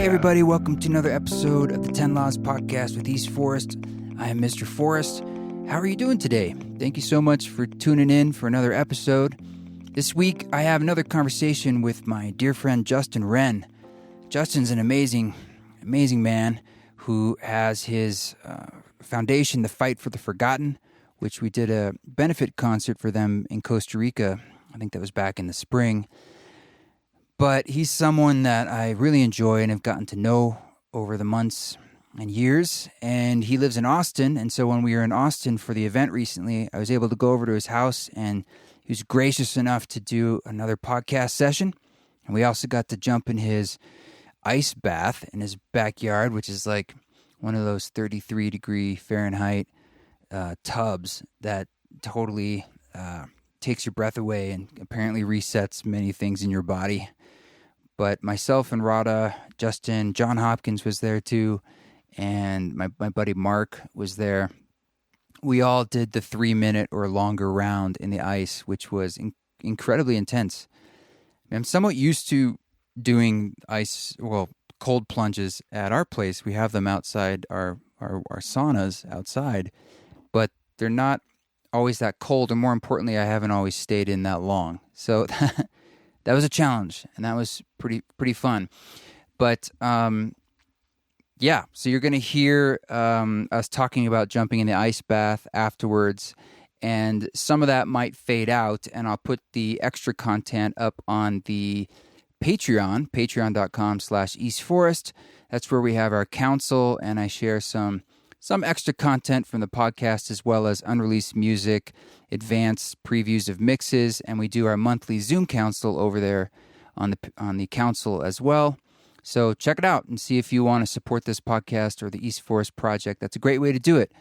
Hey everybody, welcome to another episode of the 10 Laws Podcast with East Forest. I am Mr. Forest. How are you doing today? Thank you so much for tuning in for another episode. This week, I have another conversation with my dear friend Justin Wren. Justin's an amazing man who has his foundation, The Fight for the Forgotten, which we did a benefit concert for them in Costa Rica. I think that was back in the spring. But he's someone that I really enjoy and have gotten to know over the months and years. And he lives in Austin. And so when we were in Austin for the event recently, I was able to go over to his house, and he was gracious enough to do another podcast session. And we also got to jump in his ice bath in his backyard, which is like one of those 33-degree Fahrenheit tubs that totally takes your breath away and apparently resets many things in your body. But myself and Rada, Justin, John Hopkins was there too, and my buddy Mark was there. We all did the 3-minute or longer round in the ice, which was incredibly intense. I'm somewhat used to doing cold plunges at our place. We have them outside our saunas outside, but they're not always that cold, and more importantly, I haven't always stayed in that long. So that was a challenge, and that was pretty fun. But so you're going to hear us talking about jumping in the ice bath afterwards, and some of that might fade out, and I'll put the extra content up on the Patreon, patreon.com/eastforest. That's where we have our council, and I share some extra content from the podcast, as well as unreleased music, advanced previews of mixes, and we do our monthly Zoom council over there on the council as well. So check it out and see if you want to support this podcast or the East Forest Project. That's a great way to do it.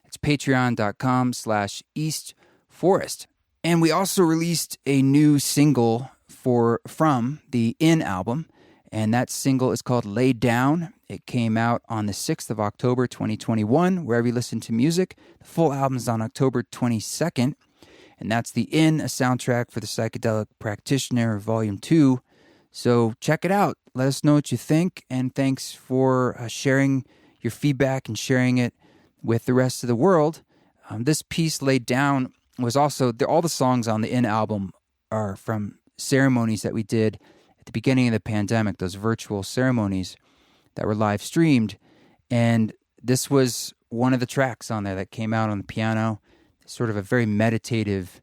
It's patreon.com/eastforest. And we also released a new single from the In album, and that single is called Laid Down. It came out on the 6th of October, 2021, wherever you listen to music. The full album is on October 22nd, and that's the In, a soundtrack for the Psychedelic Practitioner, Volume 2. So check it out. Let us know what you think, and thanks for sharing your feedback and sharing it with the rest of the world. This piece, Laid Down, was also, all the songs on the In album are from ceremonies that we did at the beginning of the pandemic, those virtual ceremonies that were live streamed, and this was one of the tracks on there that came out on the piano, sort of a very meditative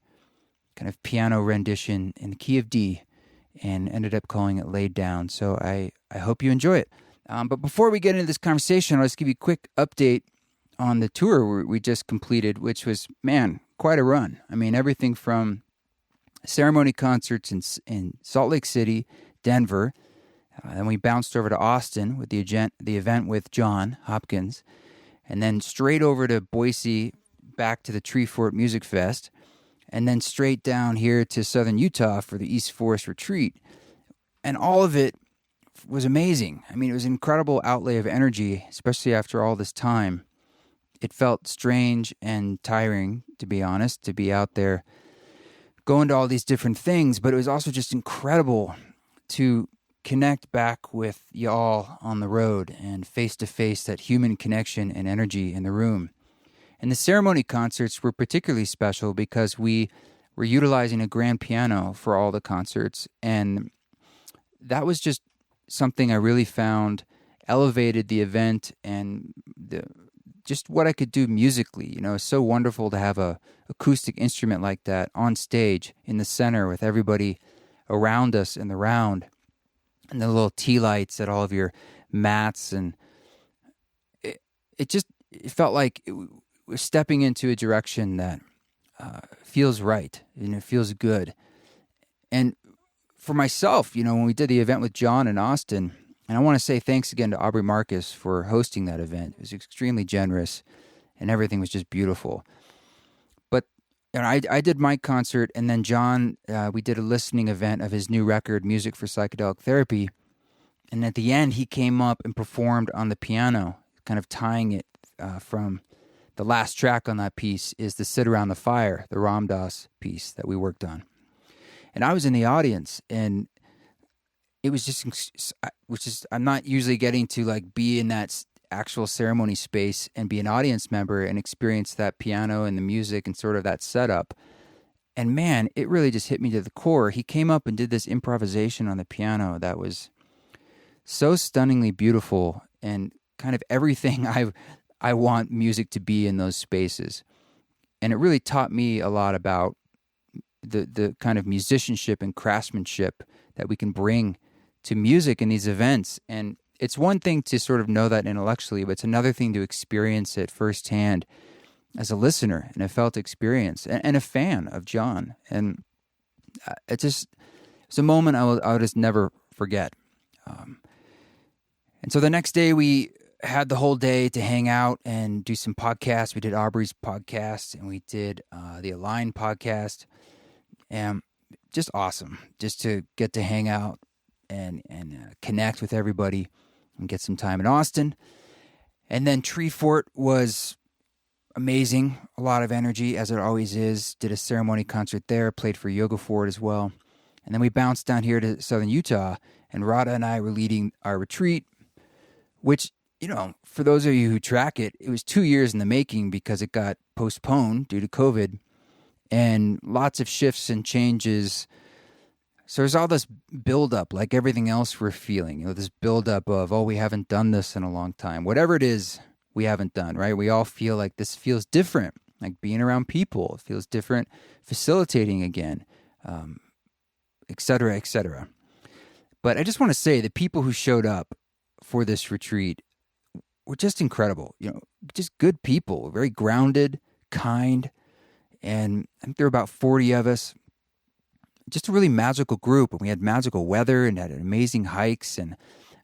kind of piano rendition in the key of D, and ended up calling it Laid Down. So I hope you enjoy it. But before we get into this conversation, I'll just give you a quick update on the tour we just completed, which was, quite a run. I mean, everything from ceremony concerts in Salt Lake City, Denver. Then we bounced over to Austin with the event with John Hopkins, and then straight over to Boise, back to the Tree Fort Music Fest, and then straight down here to Southern Utah for the East Forest Retreat. And all of it was amazing. I mean, it was an incredible outlay of energy, especially after all this time. It felt strange and tiring, to be honest, to be out there going to all these different things, but it was also just incredible to connect back with y'all on the road and face-to-face, that human connection and energy in the room. And the ceremony concerts were particularly special because we were utilizing a grand piano for all the concerts, and that was just something I really found elevated the event and just what I could do musically. You know, it's so wonderful to have a acoustic instrument like that on stage in the center with everybody around us in the round, and the little tea lights at all of your mats, and it felt like we're stepping into a direction that feels right, and it feels good. And for myself, you know, when we did the event with John in Austin, and I want to say thanks again to Aubrey Marcus for hosting that event. It was extremely generous, and everything was just beautiful. But I did my concert, and then John, we did a listening event of his new record, Music for Psychedelic Therapy. And at the end, he came up and performed on the piano, kind of tying it from the last track on that piece is the Sit Around the Fire, the Ram Dass piece that we worked on. And I was in the audience, and it was just, which is, I'm not usually getting to like be in that actual ceremony space and be an audience member and experience that piano and the music and sort of that setup. And man, it really just hit me to the core. He came up and did this improvisation on the piano that was so stunningly beautiful and kind of everything I want music to be in those spaces. And it really taught me a lot about the kind of musicianship and craftsmanship that we can bring to music in these events. And it's one thing to sort of know that intellectually, but it's another thing to experience it firsthand as a listener and a felt experience and a fan of John. And it's a moment I'll just never forget. And so the next day we had the whole day to hang out and do some podcasts. We did Aubrey's podcast and we did the Align podcast. And just awesome just to get to hang out and connect with everybody and get some time in Austin. And then Tree Fort was amazing. A lot of energy, as it always is. Did a ceremony concert there, played for Yoga Fort as well. And then we bounced down here to southern Utah, and Radha and I were leading our retreat, which, you know, for those of you who track it, it was 2 years in the making because it got postponed due to COVID and lots of shifts and changes. So there's all this buildup, like everything else we're feeling, you know, this buildup of, oh, we haven't done this in a long time. Whatever it is we haven't done, right? We all feel like this feels different, like being around people. It feels different, facilitating again, et cetera, et cetera. But I just want to say the people who showed up for this retreat were just incredible, you know, just good people, very grounded, kind. And I think there were about 40 of us. Just a really magical group, and we had magical weather and had amazing hikes and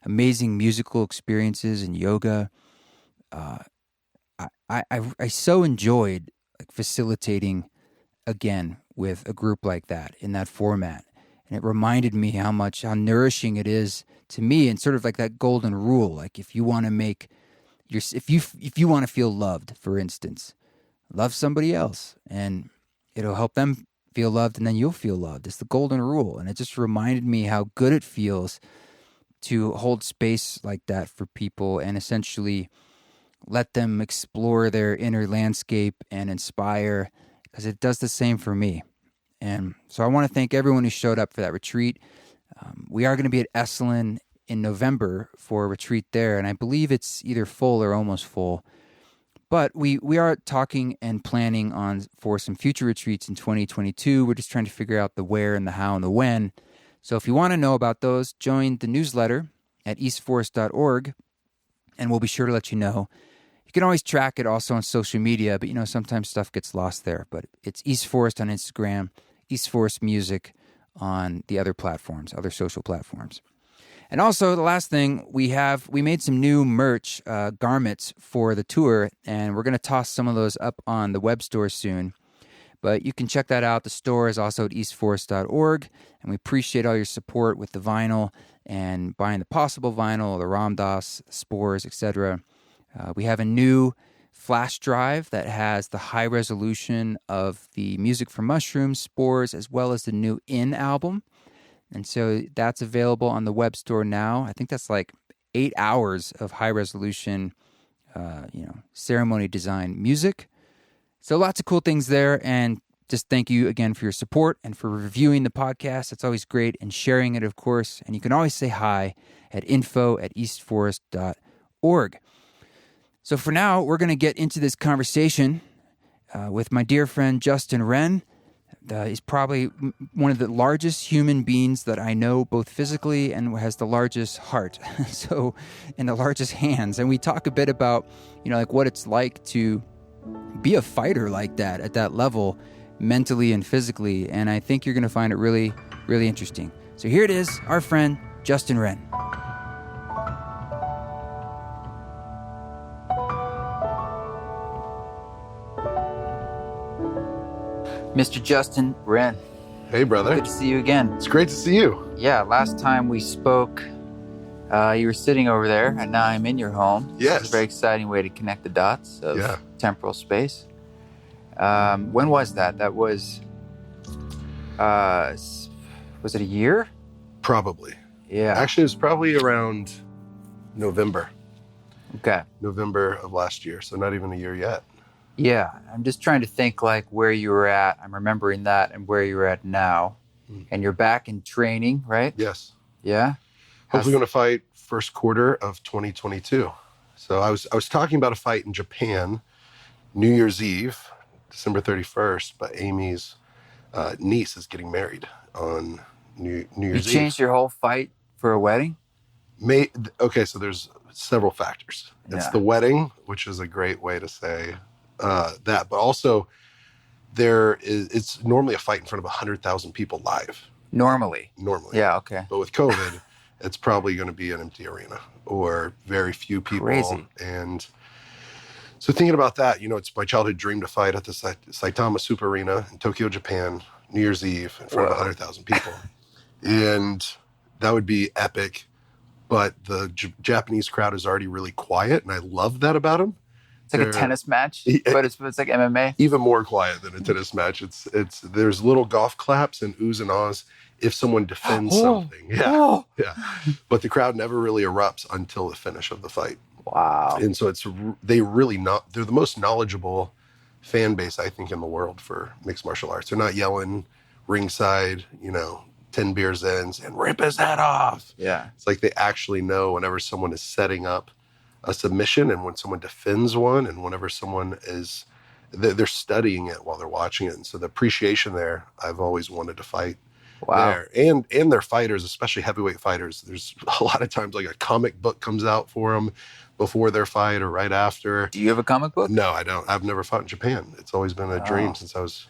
amazing musical experiences and yoga. I so enjoyed like facilitating again with a group like that in that format, and it reminded me how nourishing it is to me, and sort of like that golden rule. Like if you want to make if you want to feel loved, for instance, love somebody else, and it'll help them feel loved, and then you'll feel loved. It's the golden rule. And it just reminded me how good it feels to hold space like that for people and essentially let them explore their inner landscape and inspire, because it does the same for me. And so I want to thank everyone who showed up for that retreat. We are going to be at Esalen in November for a retreat there, and I believe it's either full or almost full. But we are talking and planning for some future retreats in 2022. We're just trying to figure out the where and the how and the when. So if you want to know about those, join the newsletter at eastforest.org, and we'll be sure to let you know. You can always track it also on social media, but, you know, sometimes stuff gets lost there. But it's East Forest on Instagram, East Forest Music on the other platforms, other social platforms. And also, the last thing, we made some new merch, garments for the tour, and we're going to toss some of those up on the web store soon. But you can check that out. The store is also at eastforest.org, and we appreciate all your support with the vinyl and buying the Possible vinyl, the Ram Dass, Spores, etc. We have a new flash drive that has the high resolution of the Music for Mushrooms, Spores, as well as the new In album. And so that's available on the web store now. I think that's like 8 hours of high-resolution, ceremony design music. So lots of cool things there. And just thank you again for your support and for reviewing the podcast. It's always great. And sharing it, of course. And you can always say hi at info@eastforest.org. So for now, we're going to get into this conversation with my dear friend Justin Wren. He's probably one of the largest human beings that I know, both physically and has the largest heart, and the largest hands. And we talk a bit about, like what it's like to be a fighter like that at that level, mentally and physically. And I think you're going to find it really, really interesting. So here it is, our friend Justin Wren. Mr. Justin Wren. Hey, brother. Good to see you again. It's great to see you. Yeah, last time we spoke, you were sitting over there, and now I'm in your home. Yes. It's a very exciting way to connect the dots of temporal space. When was that? That was it a year? Probably. Yeah. Actually, it was probably around November Okay. of last year. So not even a year yet. Yeah. I'm just trying to think like where you were at. I'm remembering that and where you're at now. And you're back in training, right? Yes. Yeah. Hopefully going to fight first quarter of 2022. So I was talking about a fight in Japan, New Year's Eve, December 31st, but Amy's niece is getting married on New Year's Eve. You changed your whole fight for a wedding? Okay, so there's several factors. It's the wedding, which is a great way to say that, but also it's normally a fight in front of 100,000 people live. Normally. Yeah, okay. But with COVID, it's probably going to be an empty arena or very few people. Crazy. And so thinking about that, it's my childhood dream to fight at the Saitama Super Arena in Tokyo, Japan, New Year's Eve in front of 100,000 people. And that would be epic. But the Japanese crowd is already really quiet, and I love that about them. It's like a tennis match, but it's like MMA. Even more quiet than a tennis match. There's little golf claps and oohs and ahs if someone defends something. Yeah. But the crowd never really erupts until the finish of the fight. Wow. And so they're the most knowledgeable fan base, I think, in the world for mixed martial arts. They're not yelling ringside, 10 beers in and rip his head off. Yeah. It's like they actually know whenever someone is setting up a submission and when someone defends one and whenever someone they're studying it while they're watching it. And so the appreciation there, I've always wanted to fight there. And their fighters, especially heavyweight fighters, there's a lot of times like a comic book comes out for them before their fight or right after. Do you have a comic book? No, I don't. I've never fought in Japan. It's always been a dream since I was,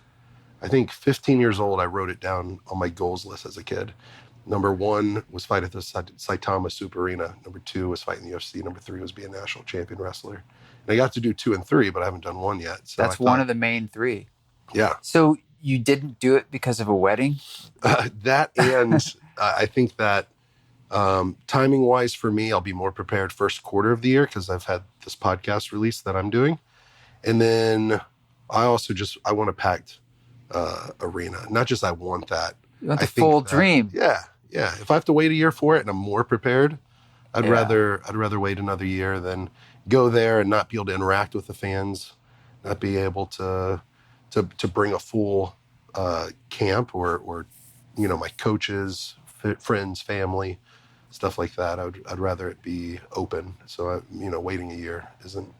I think, 15 years old. I wrote it down on my goals list as a kid. Number 1 was fight at the Saitama Super Arena. Number 2 was fight in the UFC. Number 3 was be a national champion wrestler. And I got to do 2 and 3, but I haven't done 1 yet. So that's one of the main 3. Yeah. So you didn't do it because of a wedding? That and I think that timing-wise for me, I'll be more prepared first quarter of the year because I've had this podcast release that I'm doing. And then I also I want a packed arena. Not just I want that. You want the full dream. Yeah. If I have to wait a year for it and I'm more prepared, I'd rather wait another year than go there and not be able to interact with the fans, not be able to bring a full camp or my coaches, friends, family, stuff like that. I'd rather it be open. So waiting a year doesn't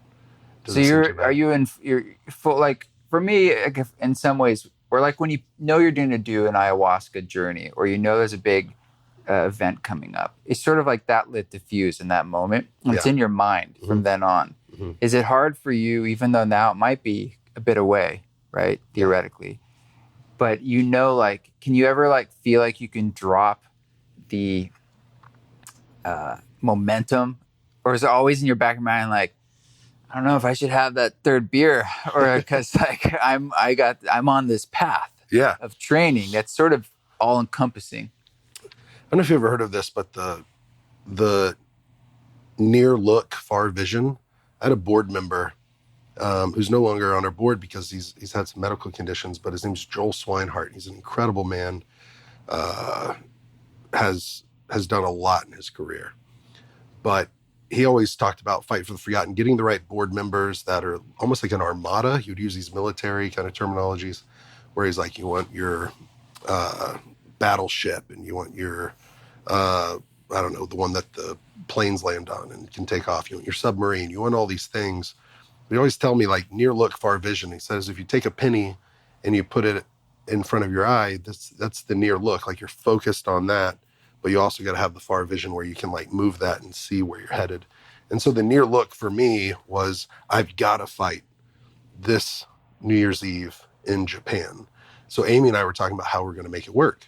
so you're full, like for me, like in some ways, or like when you know you're going to do an ayahuasca journey or there's a big event coming up, it's sort of like that lit the fuse in that moment. It's in your mind from then on. Mm-hmm. Is it hard for you, even though now it might be a bit away, right, theoretically, but like, can you ever like feel like you can drop the momentum, or is it always in your back of your mind like, I don't know if I should have that third beer, or because like I'm on this path of training that's sort of all encompassing. I don't know if you've ever heard of this, but the near look, far vision. I had a board member who's no longer on our board because he's had some medical conditions, but his name's Joel Swinehart. He's an incredible man. Has done a lot in his career, but he always talked about fight for the forgotten, getting the right board members that are almost like an armada. He would use these military kind of terminologies where he's like, you want your battleship and you want your, I don't know, the one that the planes land on and can take off. You want your submarine. You want all these things. He always tell me like near look, far vision. He says, if you take a penny and you put it in front of your eye, that's the near look. Like you're focused on that. But you also got to have the far vision where you can like move that and see where you're headed. And so the near look for me was, I've got to fight this New Year's Eve in Japan. So Amy and I were talking about how we're going to make it work.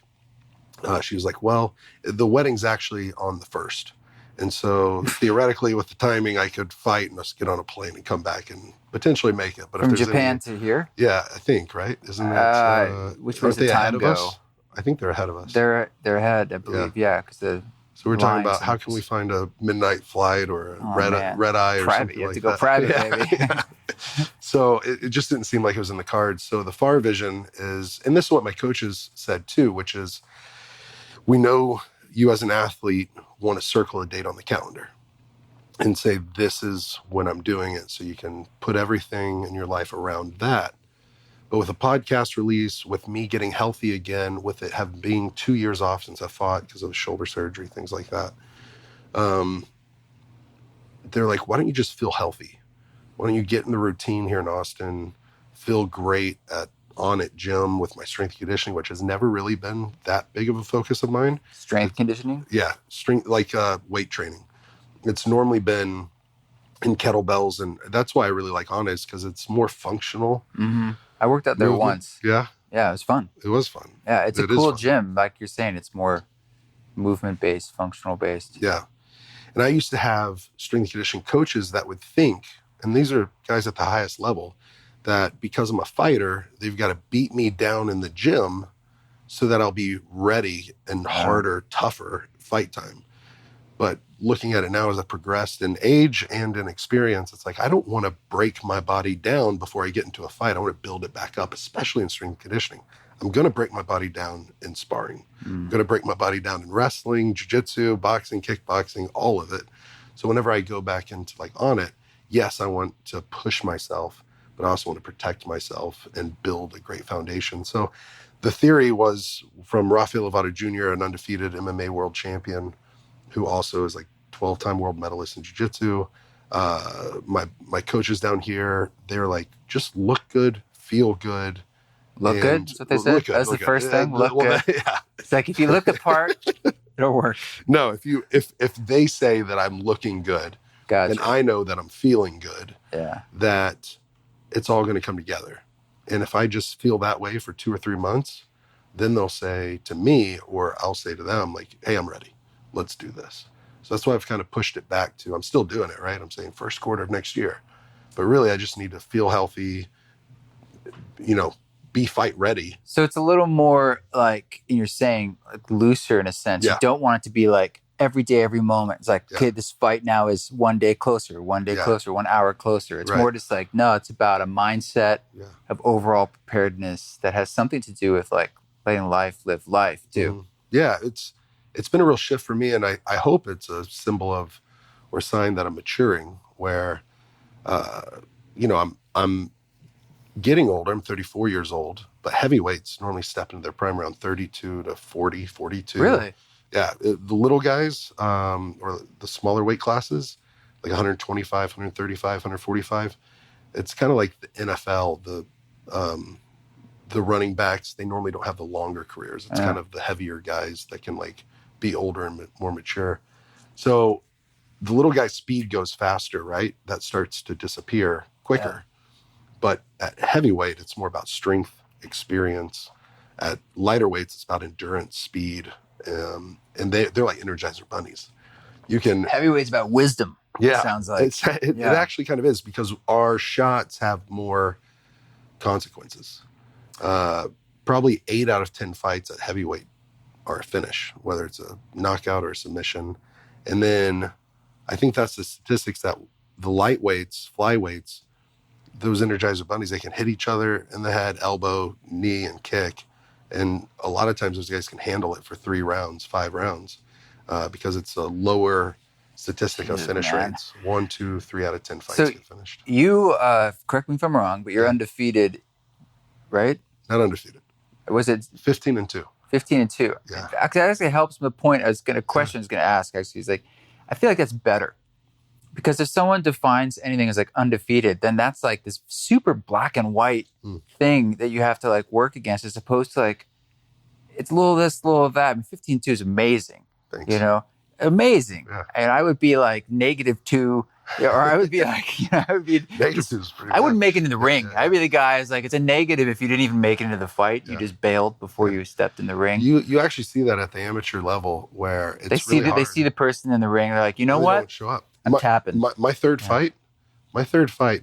She was like, well, the wedding's actually on the 1st. And so theoretically with the timing, I could fight and just get on a plane and come back and potentially make it. But from Japan to here? Yeah, I think, right? Isn't that, which was the time go? Us? I think they're ahead of us. They're ahead, I believe. Yeah, because so we're talking about how can we find a midnight flight or a red eye or private. Something like that. You have to go private, baby. Yeah. So it just didn't seem like it was in the cards. So the far vision is, and this is what my coaches said too, which is we know you as an athlete want to circle a date on the calendar and say, this is when I'm doing it. So you can put everything in your life around that. But with a podcast release, with me getting healthy again, with it having being 2 years off since I fought because of shoulder surgery, things like that, they're like, why don't you just feel healthy? Why don't you get in the routine here in Austin, feel great at On-It Gym with my strength conditioning, which has never really been that big of a focus of mine. Strength conditioning? Yeah, strength, like weight training. It's normally been in kettlebells, and that's why I really like On-It, is because it's more functional. Mm-hmm. I worked out there once. Yeah. Yeah, it was fun. It was fun. Yeah, it's a cool gym. Like you're saying, it's more movement-based, functional-based. Yeah. And I used to have strength and conditioning coaches that would think, and these are guys at the highest level, that because I'm a fighter, they've got to beat me down in the gym so that I'll be ready and harder, tougher fight time. But looking at it now as I progressed in age and in experience, it's like, I don't want to break my body down before I get into a fight. I want to build it back up, especially in strength and conditioning. I'm going to break my body down in sparring. I'm going to break my body down in wrestling, jiu-jitsu, boxing, kickboxing, all of it. So whenever I go back into like On-It, yes, I want to push myself, but I also want to protect myself and build a great foundation. So the theory was from Rafael Lovato Jr., an undefeated MMA world champion, who also is like 12-time world medalist in jiu-jitsu. My coaches down here, they're like, just look good, feel good. Look good? That's what they said? That's the first thing? Look good. Yeah. It's like, if you look the part, it'll work. No, if they say that I'm looking good, gotcha, then I know that I'm feeling good. Yeah. That it's all going to come together. And if I just feel that way for 2 or 3 months, then they'll say to me, or I'll say to them, like, hey, I'm ready. Let's do this. So that's why I've kind of pushed it back to, I'm still doing it, right? I'm saying first quarter of next year. But really, I just need to feel healthy, be fight ready. So it's a little more like, you're saying, like looser in a sense. Yeah. You don't want it to be like every day, every moment. It's like, okay, this fight now is 1 day closer, 1 day closer, 1 hour closer. It's more just like, no, it's about a mindset of overall preparedness that has something to do with like letting life live life too. Mm-hmm. Yeah, it's been a real shift for me, and I hope it's a symbol of, or a sign that I'm maturing, where, I'm getting older. I'm 34 years old, but heavyweights normally step into their prime around 32 to 40, 42. Really? Yeah. The little guys, or the smaller weight classes, like 125, 135, 145. It's kind of like the NFL, the running backs, they normally don't have the longer careers. It's kind of the heavier guys that can like be older and more mature. So the little guy's speed goes faster, right? That starts to disappear quicker. Yeah. But at heavyweight, it's more about strength, experience. At lighter weights, it's about endurance, speed. And they're like Energizer bunnies. Heavyweight's about wisdom. Yeah. It sounds like. It actually kind of is, because our shots have more consequences. Probably 8 out of 10 fights at heavyweight are a finish, whether it's a knockout or a submission. And then I think that's the statistics, that the lightweights, flyweights, those Energizer bunnies, they can hit each other in the head, elbow, knee, and kick. And a lot of times those guys can handle it for 3 rounds, 5 rounds, because it's a lower statistic of finish rates. 1, 2, 3 out of 10 fights get finished. You, correct me if I'm wrong, but you're undefeated, right? Not undefeated. Was it 15-2? 15-2. Yeah. Actually, it helps the point I was going to ask. Actually, is like, I feel like that's better, because if someone defines anything as like undefeated, then that's like this super black and white thing that you have to like work against, as opposed to like, it's a little this, a little that. I mean, 15-2 is amazing. Thanks. Amazing. Yeah. And I would be like -2, or I would be like, I would be -2 is pretty I bad. wouldn't make it in the ring. Yeah. I'd be the guy who's like, it's a negative if you didn't even make it into the fight. You just bailed before you stepped in the ring. You actually see that at the amateur level, where it's they see the person in the ring. They're like, you know really what? Don't show up. I'm tapping. My third fight.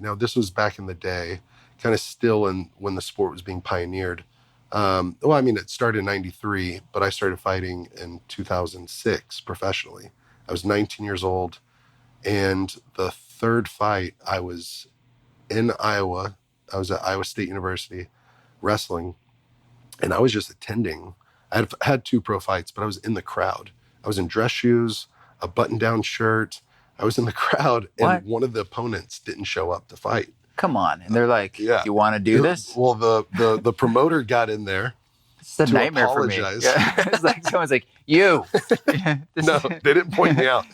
Now this was back in the day, kind of still when the sport was being pioneered. It started in 93, but I started fighting in 2006 professionally. I was 19 years old, and the third fight, I was in Iowa. I was at Iowa State University wrestling, and I was just attending. I had 2 pro fights, but I was in the crowd. I was in dress shoes, a button-down shirt. I was in the crowd, and one of the opponents didn't show up to fight. Come on. And they're like, Yeah. you want to do this? Well, the promoter got in there. It's a to nightmare apologize. for me. Yeah. It's like someone's like, you. No, they didn't point me out.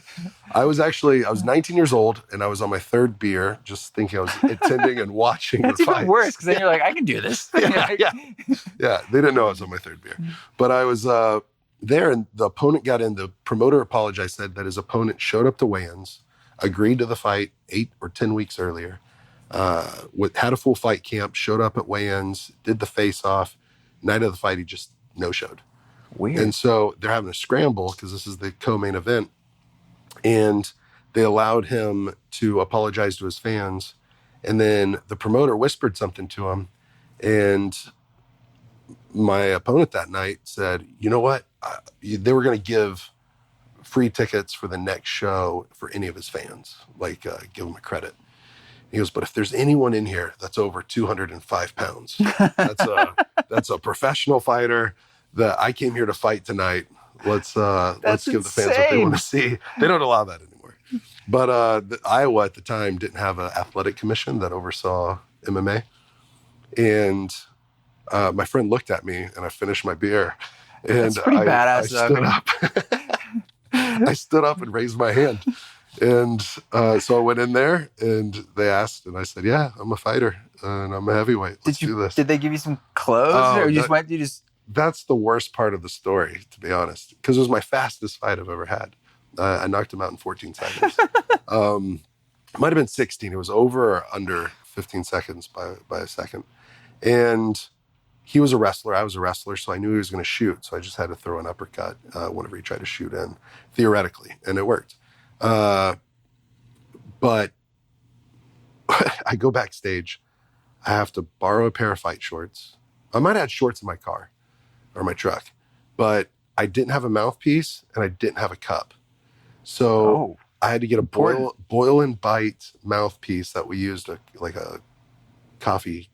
I was 19 years old, and I was on my third beer, just thinking I was attending and watching That's the even fights. worse, because then you're like, I can do this. Yeah, they didn't know I was on my third beer. But I was there, and the opponent got in. The promoter apologized, said that his opponent showed up to weigh-ins, agreed to the fight 8 or 10 weeks earlier, had a full fight camp, showed up at weigh-ins, did the face-off. Night of the fight, he just no-showed. Weird. And so they're having a scramble because this is the co-main event. And they allowed him to apologize to his fans. And then the promoter whispered something to him. And my opponent that night said, you know what? They were going to give free tickets for the next show for any of his fans, like give him a credit. He goes, but if there's anyone in here that's over 205 pounds, that's a professional fighter that I came here to fight tonight. Let's give the fans what they want to see. They don't allow that anymore. But Iowa at the time didn't have an athletic commission that oversaw MMA. And my friend looked at me, and I finished my beer. And that's pretty badass. I stood up. I stood up and raised my hand. And so I went in there, and they asked, and I said, yeah, I'm a fighter, and I'm a heavyweight. Let's do this. Did they give you some clothes? Or you just... That's the worst part of the story, to be honest, because it was my fastest fight I've ever had. I knocked him out in 14 seconds. It might have been 16. It was over or under 15 seconds by a second. And he was a wrestler. I was a wrestler, so I knew he was going to shoot. So I just had to throw an uppercut whenever he tried to shoot in, theoretically, and it worked. But I go backstage. I have to borrow a pair of fight shorts. I might have had shorts in my car or my truck, but I didn't have a mouthpiece and I didn't have a cup. So I had to get a boil and bite mouthpiece that we used like a coffee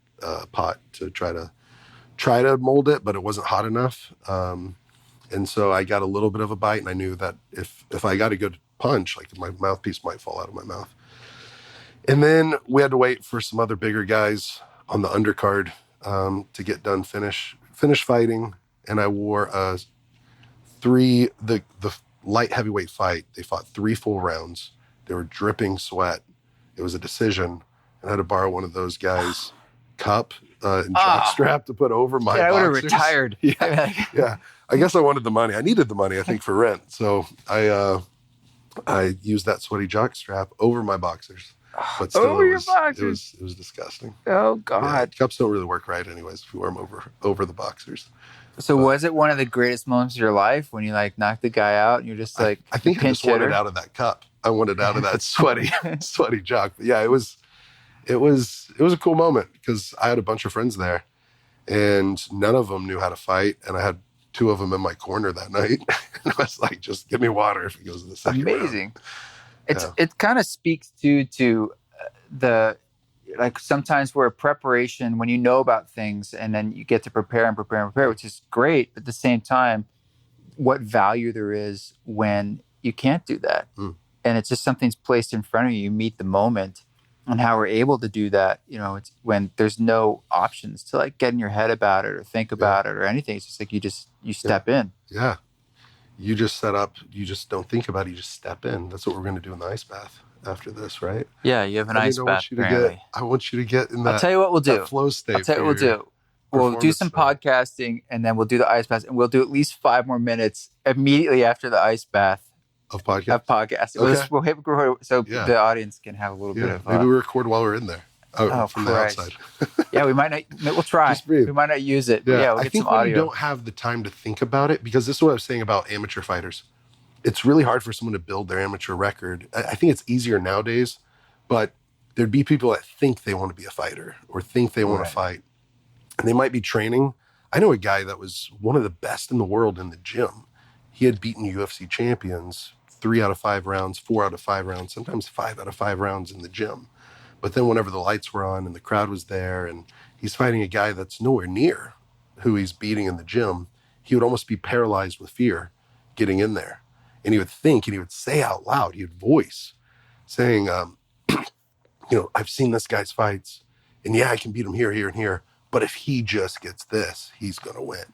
pot to try to mold it, but it wasn't hot enough. And so I got a little bit of a bite, and I knew that if I got a good punch, like my mouthpiece might fall out of my mouth. And then we had to wait for some other bigger guys on the undercard to get done, finish fighting. And I wore the light heavyweight fight. They fought 3 full rounds. They were dripping sweat. It was a decision. And I had to borrow one of those guys' cup and jockstrap to put over my boxers. I would have retired. Yeah. I guess I wanted the money. I needed the money, I think, for rent. So I used that sweaty jockstrap over my boxers. But still, over your boxers. It was disgusting. Oh God! Yeah, cups don't really work right, anyways. If you wear them over the boxers. So was it one of the greatest moments of your life when you like knocked the guy out and you're just like I think I just wanted out of that cup. I wanted out of that sweaty jock. But yeah, it was a cool moment because I had a bunch of friends there, and none of them knew how to fight, and I had 2 of them in my corner that night. And I was like, just give me water if it goes to the second Amazing. round. It kind of speaks to the, like sometimes we're preparation when you know about things and then you get to prepare, which is great. But at the same time, what value there is when you can't do that. And it's just something's placed in front of you. You meet the moment, and how we're able to do that. You know, it's when there's no options to like get in your head about it or think about it or anything. It's just like you step in. Yeah. You just set up, you just don't think about it, you just step in. That's what we're going to do in the ice bath after this, right? Yeah, you have an ice bath. I want you to get in that, I'll tell you what we'll do. Flow state. I'll tell you what we'll do. We'll do some podcasting, and then we'll do the ice bath, and we'll do at least 5 more minutes immediately after the ice bath. Of podcast? Okay. We'll hit record so the audience can have a little bit of... maybe we record while we're in there. From the outside. Yeah, we might not. We'll try. We might not use it. Yeah, we'll I get think some when audio. you don't have the time to think about it, because this is what I was saying about amateur fighters. It's really hard for someone to build their amateur record. I think it's easier nowadays, but there'd be people that think they want to be a fighter or think they want to fight, and they might be training. I know a guy that was one of the best in the world in the gym. He had beaten UFC champions 3 out of 5 rounds, 4 out of 5 rounds, sometimes 5 out of 5 rounds in the gym. But then whenever the lights were on and the crowd was there and he's fighting a guy that's nowhere near who he's beating in the gym, he would almost be paralyzed with fear getting in there. And he would think, and he would say out loud, he would voice saying, I've seen this guy's fights, and yeah, I can beat him here, here, and here. But if he just gets this, he's going to win.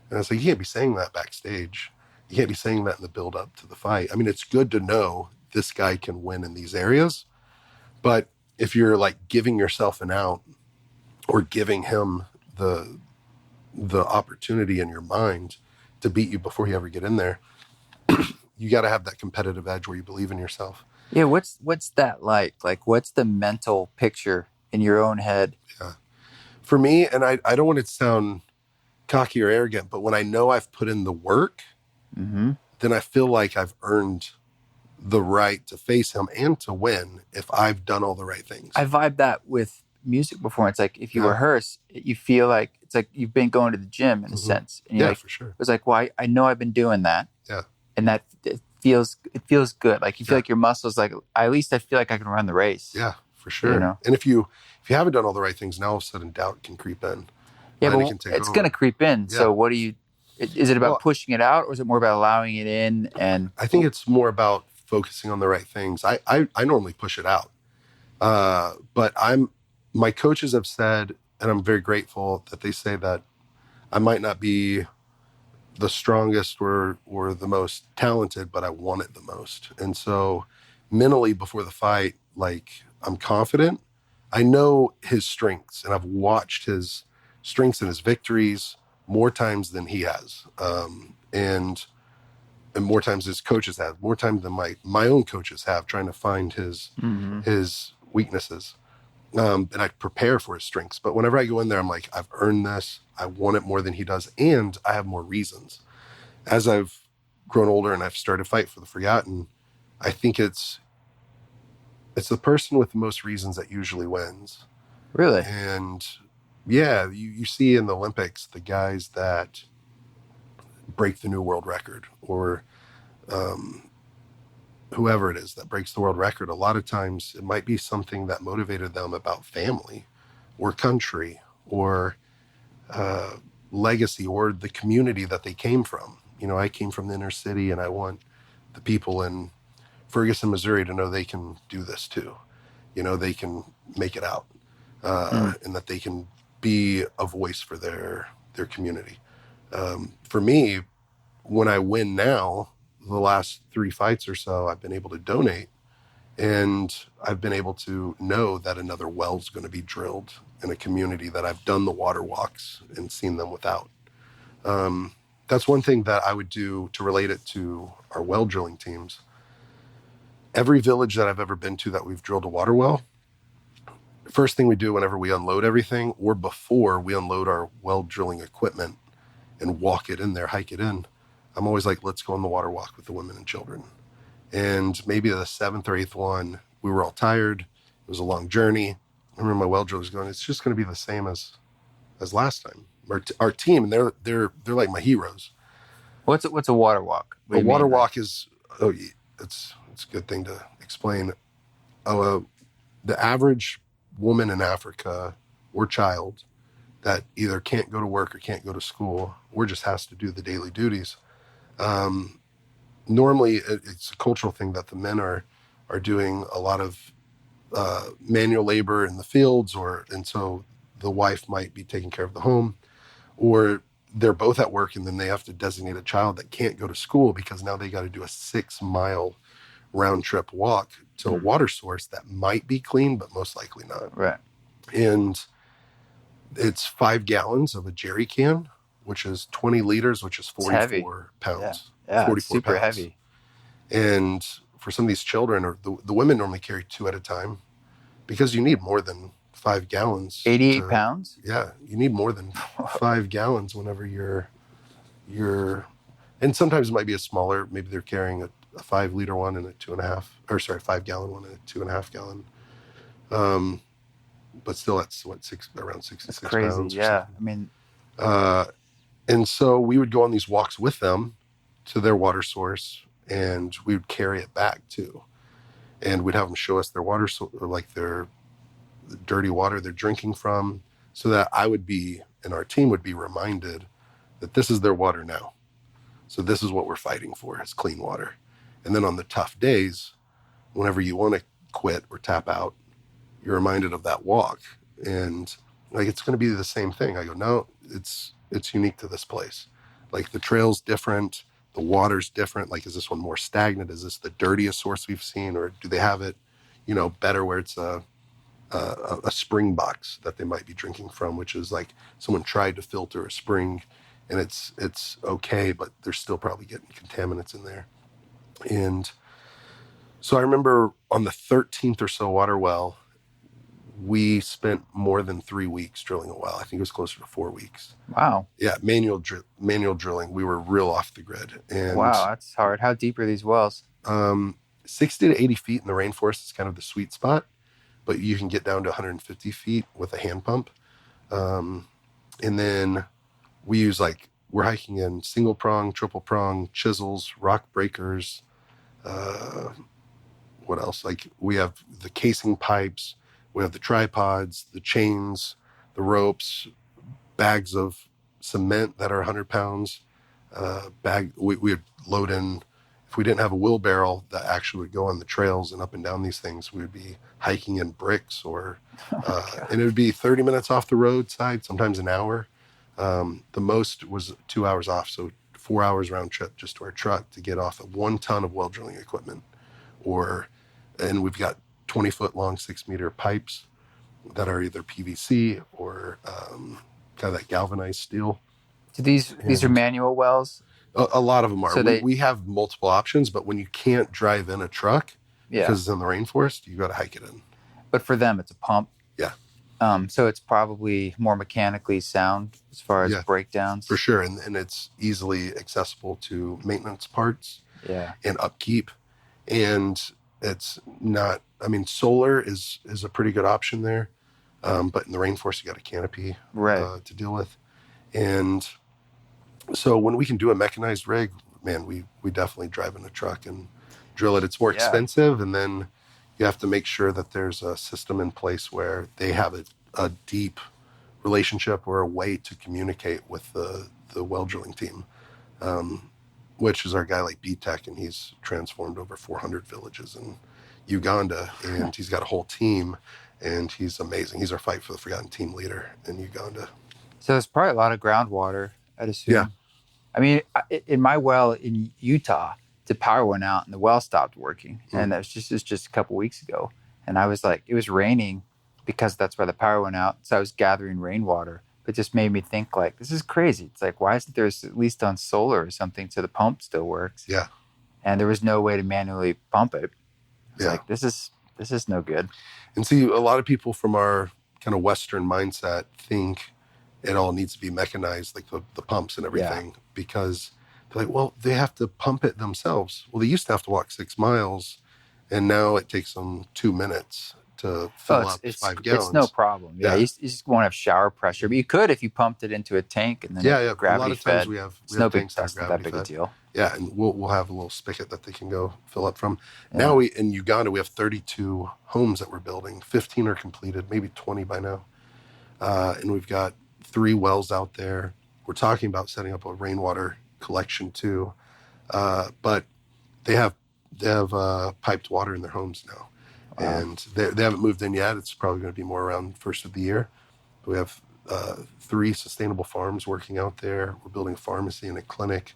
And I was like, you can't be saying that backstage. You can't be saying that in the build up to the fight. I mean, it's good to know this guy can win in these areas. But if you're like giving yourself an out or giving him the opportunity in your mind to beat you before you ever get in there, you got to have that competitive edge where you believe in yourself. Yeah. What's that like? Like, what's the mental picture in your own head? Yeah. For me, and I don't want it to sound cocky or arrogant, but when I know I've put in the work, then I feel like I've earned the right to face him and to win if I've done all the right things. I vibe that with music before. It's like if you rehearse, you feel like it's like you've been going to the gym in a sense. And you're like, for sure. It's like, well, I know I've been doing that. Yeah. And that it feels good. Like you feel like your muscles, like at least I feel like I can run the race. Yeah, for sure. You know? And if you haven't done all the right things, now all of a sudden doubt can creep in. Yeah, but it's going to creep in. Yeah. So what do you? Is it about pushing it out, or is it more about allowing it in? And I think it's more about focusing on the right things. I normally push it out, but my coaches have said, and I'm very grateful that they say that I might not be the strongest or the most talented, but I want it the most. And so mentally before the fight, like I'm confident. I know his strengths, and I've watched his strengths and his victories more times than he has. And more times his coaches have, more times than my own coaches have, trying to find his weaknesses. And I prepare for his strengths. But whenever I go in there, I'm like, I've earned this. I want it more than he does. And I have more reasons. As I've grown older and I've started to fight for the forgotten, I think it's the person with the most reasons that usually wins. Really? And yeah, you see in the Olympics, the guys that break the new world record, or whoever it is that breaks the world record, a lot of times it might be something that motivated them about family or country or legacy or the community that they came from. I came from the inner city, and I want the people in Ferguson, Missouri to know they can do this too. They can make it out, and that they can be a voice for their community. For me, when I win now, the last 3 fights or so, I've been able to donate, and I've been able to know that another well's going to be drilled in a community that I've done the water walks and seen them without. That's one thing that I would do to relate it to our well drilling teams. Every village that I've ever been to that we've drilled a water well, first thing we do whenever we unload everything, or before we unload our well drilling equipment and walk it in there, hike it in, I'm always like, let's go on the water walk with the women and children. And maybe the 7th or 8th one, we were all tired. It was a long journey. I remember my well drillers going, it's just going to be the same as last time. Our team, and they're like my heroes. What's a water walk? A water walk is, it's a good thing to explain. The average woman in Africa or child that either can't go to work or can't go to school or just has to do the daily duties. Normally it's a cultural thing that the men are doing a lot of manual labor in the fields, and so the wife might be taking care of the home, or they're both at work, and then they have to designate a child that can't go to school because now they got to do a 6-mile round trip walk to a water source that might be clean, but most likely not. Right. And it's 5 gallons of a jerry can, which is 20 liters, which is 44 pounds. Yeah, 44 super pounds. Heavy. And for some of these children, or the women normally carry 2 at a time, because you need more than 5 gallons. 88 pounds? Yeah, you need more than 5 gallons whenever you're, and sometimes it might be a smaller, maybe they're carrying a 5-liter one and a 5-gallon one and a 2.5 gallon. But still, that's around 66 That's crazy, pounds. Yeah. I mean, and so we would go on these walks with them to their water source, and we would carry it back too. And we'd have them show us their water, like their dirty water they're drinking from, so that I would be, and our team would be reminded that this is their water now. So this is what we're fighting for, is clean water. And then on the tough days, whenever you want to quit or tap out, you're reminded of that walk. And like, it's going to be the same thing. I go, no, it's unique to this place. Like, the trail's different, the water's different. Like, is this one more stagnant? Is this the dirtiest source we've seen? Or do they have it, better where it's a spring box that they might be drinking from, which is like someone tried to filter a spring and it's okay, but they're still probably getting contaminants in there. And so I remember on the 13th or so water well, we spent more than 3 weeks drilling a well. I think it was closer to 4 weeks. Wow. Yeah, manual drilling. We were real off the grid. And wow, that's hard. How deep are these wells? 60 to 80 feet in the rainforest is kind of the sweet spot, but you can get down to 150 feet with a hand pump. And then we're hiking in single prong, triple prong, chisels, rock breakers. What else? Like, we have the casing pipes, we have the tripods, the chains, the ropes, bags of cement that are 100 pounds. We would load in, if we didn't have a wheelbarrow that actually would go on the trails and up and down these things, we would be hiking in bricks and it would be 30 minutes off the roadside, sometimes an hour. The most was 2 hours off. So 4 hours round trip just to our truck to get off of 1 ton of well drilling equipment. And we've got 20-foot long, 6-meter pipes that are either PVC or kind of that galvanized steel. So these are manual wells? A lot of them are. So we have multiple options, but when you can't drive in a truck because it's in the rainforest, you got to hike it in. But for them, it's a pump. Yeah. So it's probably more mechanically sound as far as breakdowns. For sure. And it's easily accessible to maintenance parts and upkeep. And it's not, solar is a pretty good option there. But in the rainforest, you got a canopy to deal with. And so when we can do a mechanized rig, man, we definitely drive in a truck and drill it. It's more expensive. And then you have to make sure that there's a system in place where they have a deep relationship or a way to communicate with the well drilling team, which is our guy like B-Tech, and he's transformed over 400 villages in Uganda, and he's got a whole team, and he's amazing. He's our Fight for the Forgotten team leader in Uganda. So there's probably a lot of groundwater, I'd assume. Yeah. In my well in Utah, the power went out and the well stopped working. And it was just a couple weeks ago. And I was like, it was raining because that's why the power went out. So I was gathering rainwater. It just made me think, like, this is crazy. It's like, why isn't there at least on solar or something so the pump still works? Yeah. And there was no way to manually pump it. It's like, this is no good. And see, a lot of people from our kind of Western mindset think it all needs to be mechanized, like the pumps and everything, because they're like, well, they have to pump it themselves. Well, they used to have to walk 6 miles, and now it takes them 2 minutes to fill up 5 gallons. It's no problem. Yeah. You just won't have shower pressure, but you could if you pumped it into a tank and then gravity a lot of times fed. we have tanks that's not that big a deal. Yeah, and we'll have a little spigot that they can go fill up from. Now in Uganda, we have 32 homes that we're building. 15 are completed, maybe 20 by now. And we've got 3 wells out there. We're talking about setting up a rainwater collection too. But they have piped water in their homes now. Wow. And they haven't moved in yet. It's probably going to be more around first of the year. We have 3 sustainable farms working out there. We're building a pharmacy and a clinic.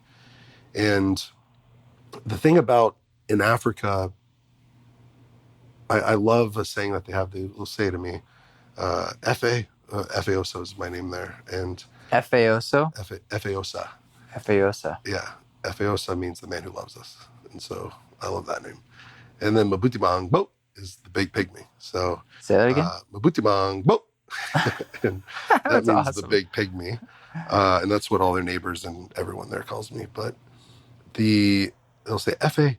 And the thing about in Africa, I love a saying that they have. They'll say to me, Efeosa is my name there. And Efeosa? Efeosa. Efeosa. Yeah. Efeosa means the man who loves us. And so I love that name. And then Mbuti MangBO is the Big Pygmy. So say that again. Mbuti MangBO. And that means awesome. the Big Pygmy. And that's what all their neighbors and everyone there calls me. But they'll say, Efe,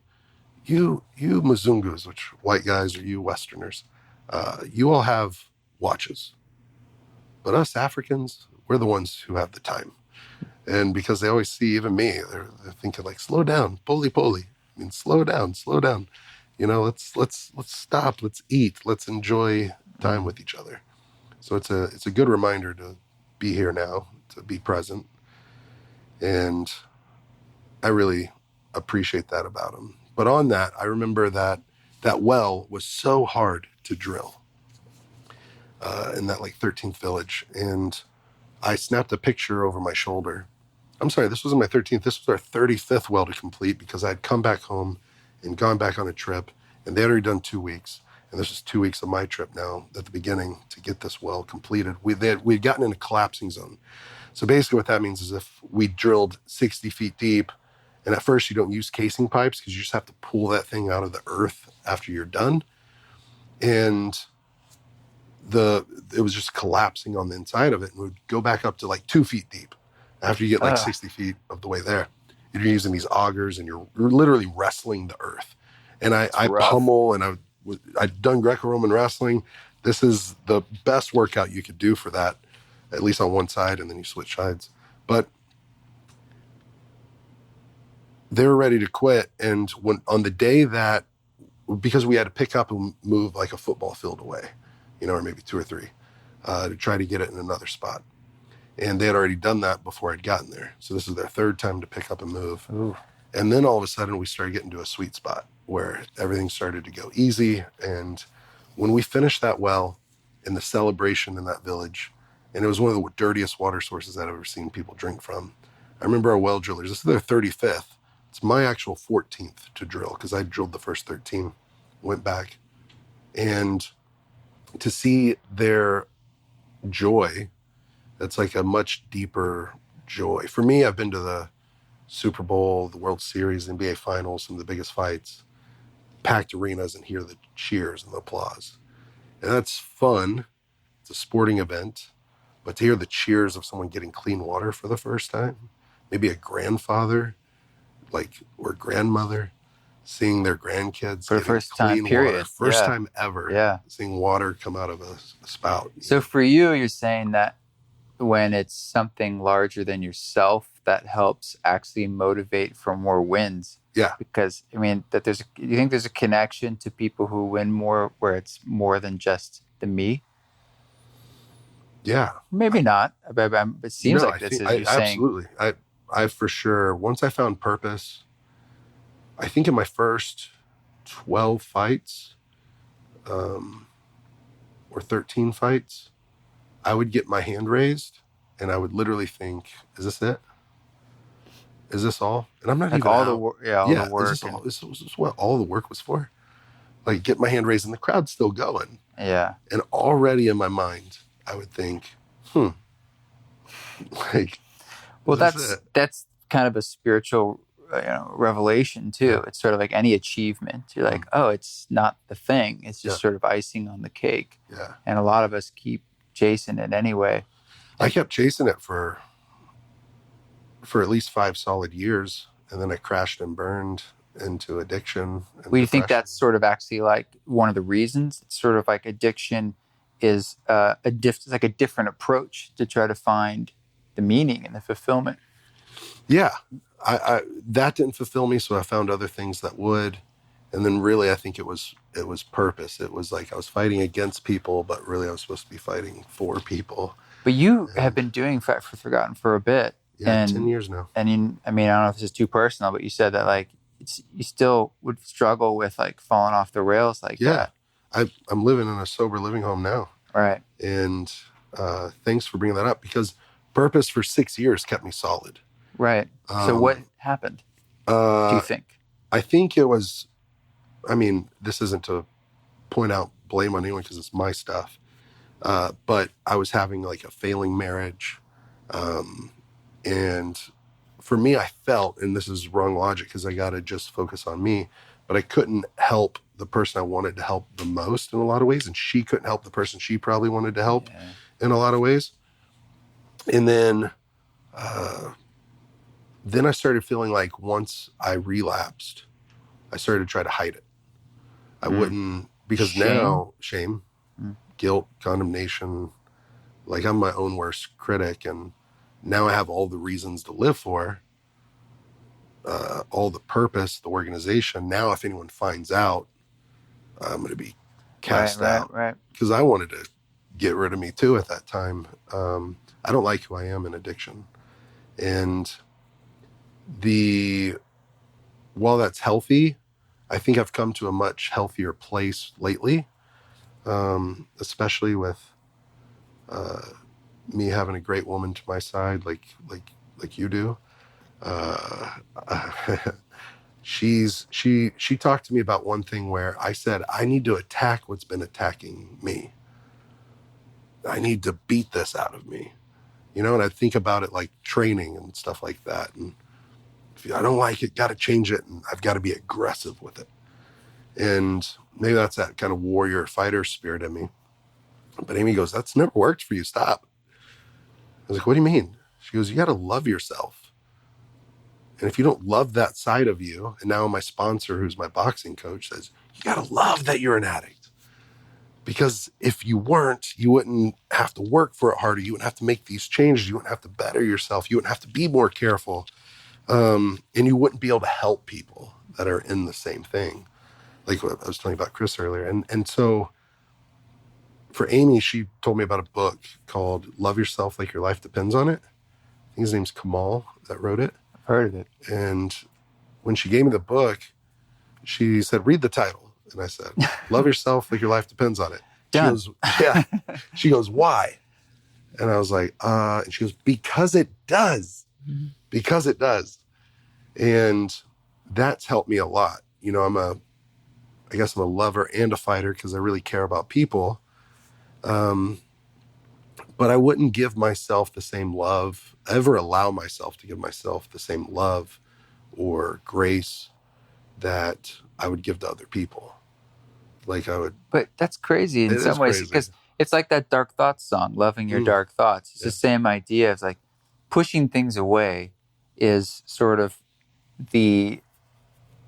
you Mzungus, which white guys, or you Westerners, you all have watches. But us Africans, we're the ones who have the time. And because they always see even me, they're thinking like, slow down, poly. Slow down. Let's stop, let's eat, let's enjoy time with each other. So it's a good reminder to be here now, to be present. And I really appreciate that about them, But on that, I remember that well was so hard to drill in that like 13th village. And I snapped a picture over my shoulder. I'm sorry, this wasn't my 13th. This was our 35th well to complete, because I'd come back home and gone back on a trip, and they had already done 2 weeks. And this is 2 weeks of my trip now at the beginning to get this well completed. We'd gotten in a collapsing zone. So basically what that means is if we drilled 60 feet deep, and at first you don't use casing pipes because you just have to pull that thing out of the earth after you're done. And it was just collapsing on the inside of it, and would go back up to like 2 feet deep after you get like 60 feet of the way there. You're using these augers, and you're literally wrestling the earth. And I pummel, and I'd done Greco-Roman wrestling. This is the best workout you could do for that, at least on one side, and then you switch sides. But they were ready to quit. And when on the day that, because we had to pick up and move like a football field away, or maybe 2 or 3, to try to get it in another spot. And they had already done that before I'd gotten there. So this is their 3rd time to pick up and move. Ooh. And then all of a sudden we started getting to a sweet spot where everything started to go easy. And when we finished that well in the celebration in that village, and it was one of the dirtiest water sources I'd ever seen people drink from. I remember our well drillers, this is their 35th. It's my actual 14th to drill, because I drilled the first 13, went back. And to see their joy, that's like a much deeper joy. For me, I've been to the Super Bowl, the World Series, NBA Finals, some of the biggest fights, packed arenas, and hear the cheers and the applause. And that's fun. It's a sporting event. But to hear the cheers of someone getting clean water for the first time, maybe a grandfather, or grandmother, seeing their grandkids for the first time, period. First time ever, seeing water come out of a spout. So for you, you're saying that when it's something larger than yourself, that helps actually motivate for more wins. Yeah. Because, that you think there's a connection to people who win more where it's more than just the me? Yeah. Maybe not, but it seems like this is you're saying. Absolutely. I for sure, once I found purpose, I think in my first 12 fights, or 13 fights, I would get my hand raised, and I would literally think, is this it? Is this all? And I'm not like even all out. the work. Yeah, all the work. This was what all the work was for. Like, get my hand raised, and the crowd's still going. Yeah. And already in my mind, I would think, like, well, that's kind of a spiritual, revelation too. Yeah. It's sort of like any achievement. You're like, oh, it's not the thing. It's just sort of icing on the cake. Yeah. And a lot of us keep chasing it anyway. I kept chasing it for at least 5 solid years, and then I crashed and burned into addiction. Well, you think that's sort of actually like one of the reasons? It's sort of like addiction is it's like a different approach to try to find the meaning and the fulfillment. Yeah, I that didn't fulfill me, so I found other things that would. And then really, I think it was purpose. It was like I was fighting against people, but really I was supposed to be fighting for people. But you have been doing Fight for Forgotten for a bit. Yeah, 10 years now. And I don't know if this is too personal, but you said that like you still would struggle with like falling off the rails like that. I'm living in a sober living home now. Right. And thanks for bringing that up, because purpose for 6 years kept me solid. Right. So what happened, do you think? I think it was, this isn't to point out blame on anyone because it's my stuff. But I was having like a failing marriage. And for me, I felt, and this is wrong logic because I got to just focus on me, but I couldn't help the person I wanted to help the most in a lot of ways. And she couldn't help the person she probably wanted to help in a lot of ways. And then I started feeling like once I relapsed, I started to try to hide it. I wouldn't, because now shame, guilt, condemnation, like I'm my own worst critic. And now I have all the reasons to live for, all the purpose, the organization. Now, if anyone finds out, I'm going to be cast out. Right. Because I wanted to get rid of me too at that time. I don't like who I am in addiction. And while that's healthy, I think I've come to a much healthier place lately, especially with me having a great woman to my side, like you do. Uh, she talked to me about one thing where I said I need to attack what's been attacking me. I need to beat this out of me, and I think about it like training and stuff like that. And if I don't like it, got to change it, and I've got to be aggressive with it. And maybe that's that kind of warrior fighter spirit in me. But Amy goes, "That's never worked for you. Stop." I was like, "What do you mean?" She goes, "You got to love yourself. And if you don't love that side of you," and now my sponsor, who's my boxing coach, says, "You got to love that you're an addict. Because if you weren't, you wouldn't have to work for it harder. You wouldn't have to make these changes. You wouldn't have to better yourself. You wouldn't have to be more careful. And you wouldn't be able to help people that are in the same thing." Like what I was telling you about Chris earlier. And so for Amy, she told me about a book called Love Yourself Like Your Life Depends on It. I think his name's Kamal that wrote it. I've heard of it. And when she gave me the book, she said, "Read the title." And I said, "Love yourself like your life depends on it." She Done. goes, "Yeah." She goes, "Why?" And I was like, and she goes, "Because it does. Because it does." And that's helped me a lot. I guess I'm a lover and a fighter because I really care about people. But I wouldn't give myself the same love, ever allow myself to give myself the same love or grace that I would give to other people. Like I would. But that's crazy in some ways, because it's like that Dark Thoughts song, "Loving Your Dark Thoughts." It's the same idea. It's like pushing things away is sort of the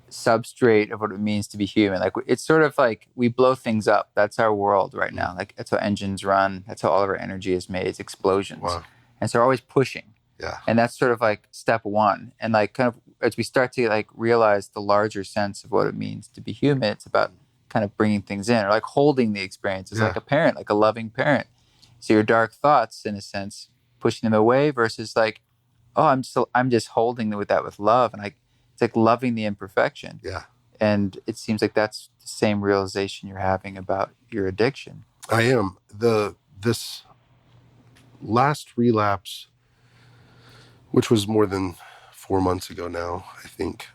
substrate of what it means to be human. Like it's sort of like we blow things up. That's our world right now. Like that's how engines run. That's how all of our energy is made. It's explosions. Wow. And so we're always pushing. Yeah. And that's sort of like step one. And like kind of as we start to like realize the larger sense of what it means to be human, it's about kind of bringing things in or like holding the experience as like a parent, like a loving parent. So your dark thoughts, in a sense, pushing them away versus like, oh, I'm just holding with that with love. And it's like loving the imperfection. Yeah. And it seems like that's the same realization you're having about your addiction. I am. This last relapse, which was more than 4 months ago now, I think.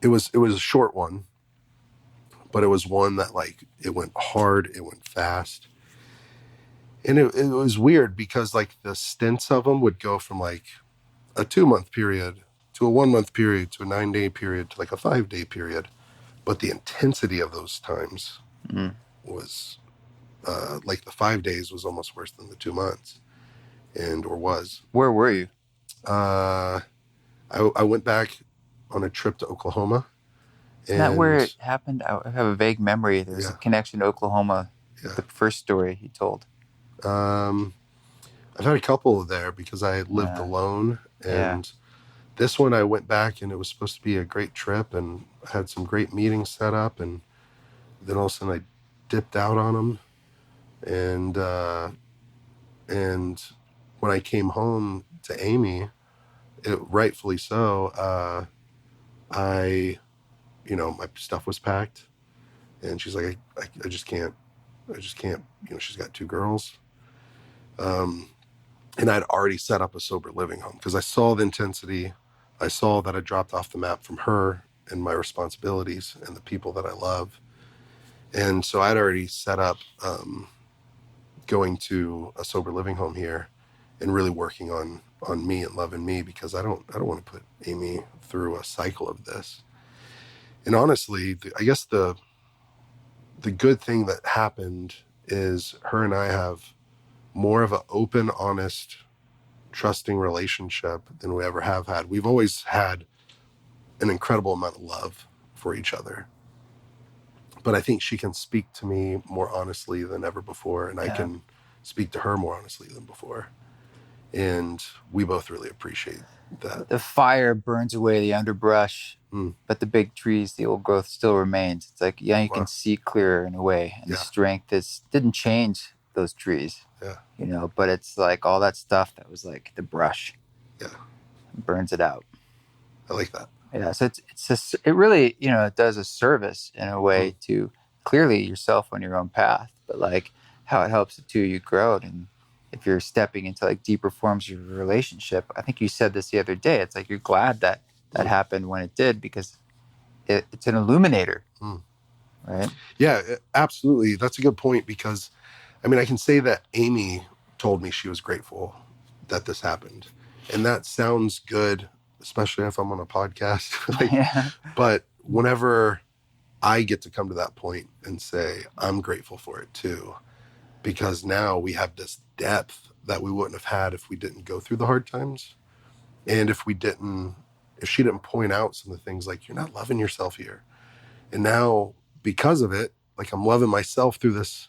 It was a short one, but it was one that like it went hard, it went fast. And it was weird because like the stints of them would go from like a 2-month period to a 1-month period to a 9-day period to like a 5-day period. But the intensity of those times was like the 5 days was almost worse than the 2 months or was. Where were you? I went back on a trip to Oklahoma. Isn't that where it happened? I have a vague memory. There's a connection to Oklahoma. Yeah. The first story he told. I've had a couple there because I lived alone. And this one I went back and it was supposed to be a great trip and I had some great meetings set up. And then all of a sudden I dipped out on them. And when I came home to Amy, rightfully so, my stuff was packed and she's like, I just can't, she's got 2 girls. And I'd already set up a sober living home because I saw the intensity. I saw that I dropped off the map from her and my responsibilities and the people that I love. And so I'd already set up, going to a sober living home here and really working on me and loving me because I don't want to put Amy through a cycle of this. And honestly, I guess the good thing that happened is her and I have more of an open, honest, trusting relationship than we ever have had. We've always had an incredible amount of love for each other. But I think she can speak to me more honestly than ever before, and I can speak to her more honestly than before. And we both really appreciate that. The fire burns away the underbrush, but the big trees, the old growth still remains. It's like, you can see clearer in a way. And the strength didn't change those trees. Yeah. But it's like all that stuff that was like the brush. Yeah. Burns it out. I like that. Yeah, so it really, it does a service in a way to clearly yourself on your own path, but like how it helps the two of you grow. And if you're stepping into like deeper forms of your relationship, I think you said this the other day. It's like you're glad that happened when it did, because it's an illuminator, right? Yeah, absolutely. That's a good point, because I mean, I can say that Amy told me she was grateful that this happened, and that sounds good, especially if I'm on a podcast. But whenever I get to come to that point and say, I'm grateful for it too, because now we have this depth that we wouldn't have had if we didn't go through the hard times. And if she didn't point out some of the things like, you're not loving yourself here. And now because of it, like I'm loving myself through this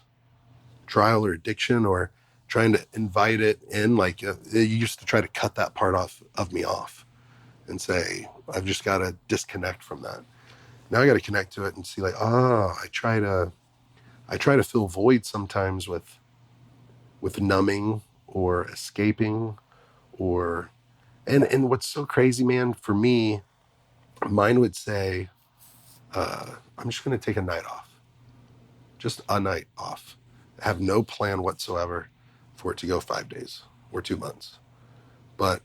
trial or addiction, or trying to invite it in. Like you used to try to cut that part of me off and say, I've just got to disconnect from that. Now I got to connect to it and see like, I try to fill void sometimes with numbing or escaping, and what's so crazy, man, for me, mine would say, I'm just going to take a night off, just a night off. Have no plan whatsoever for it to go 5 days or 2 months. But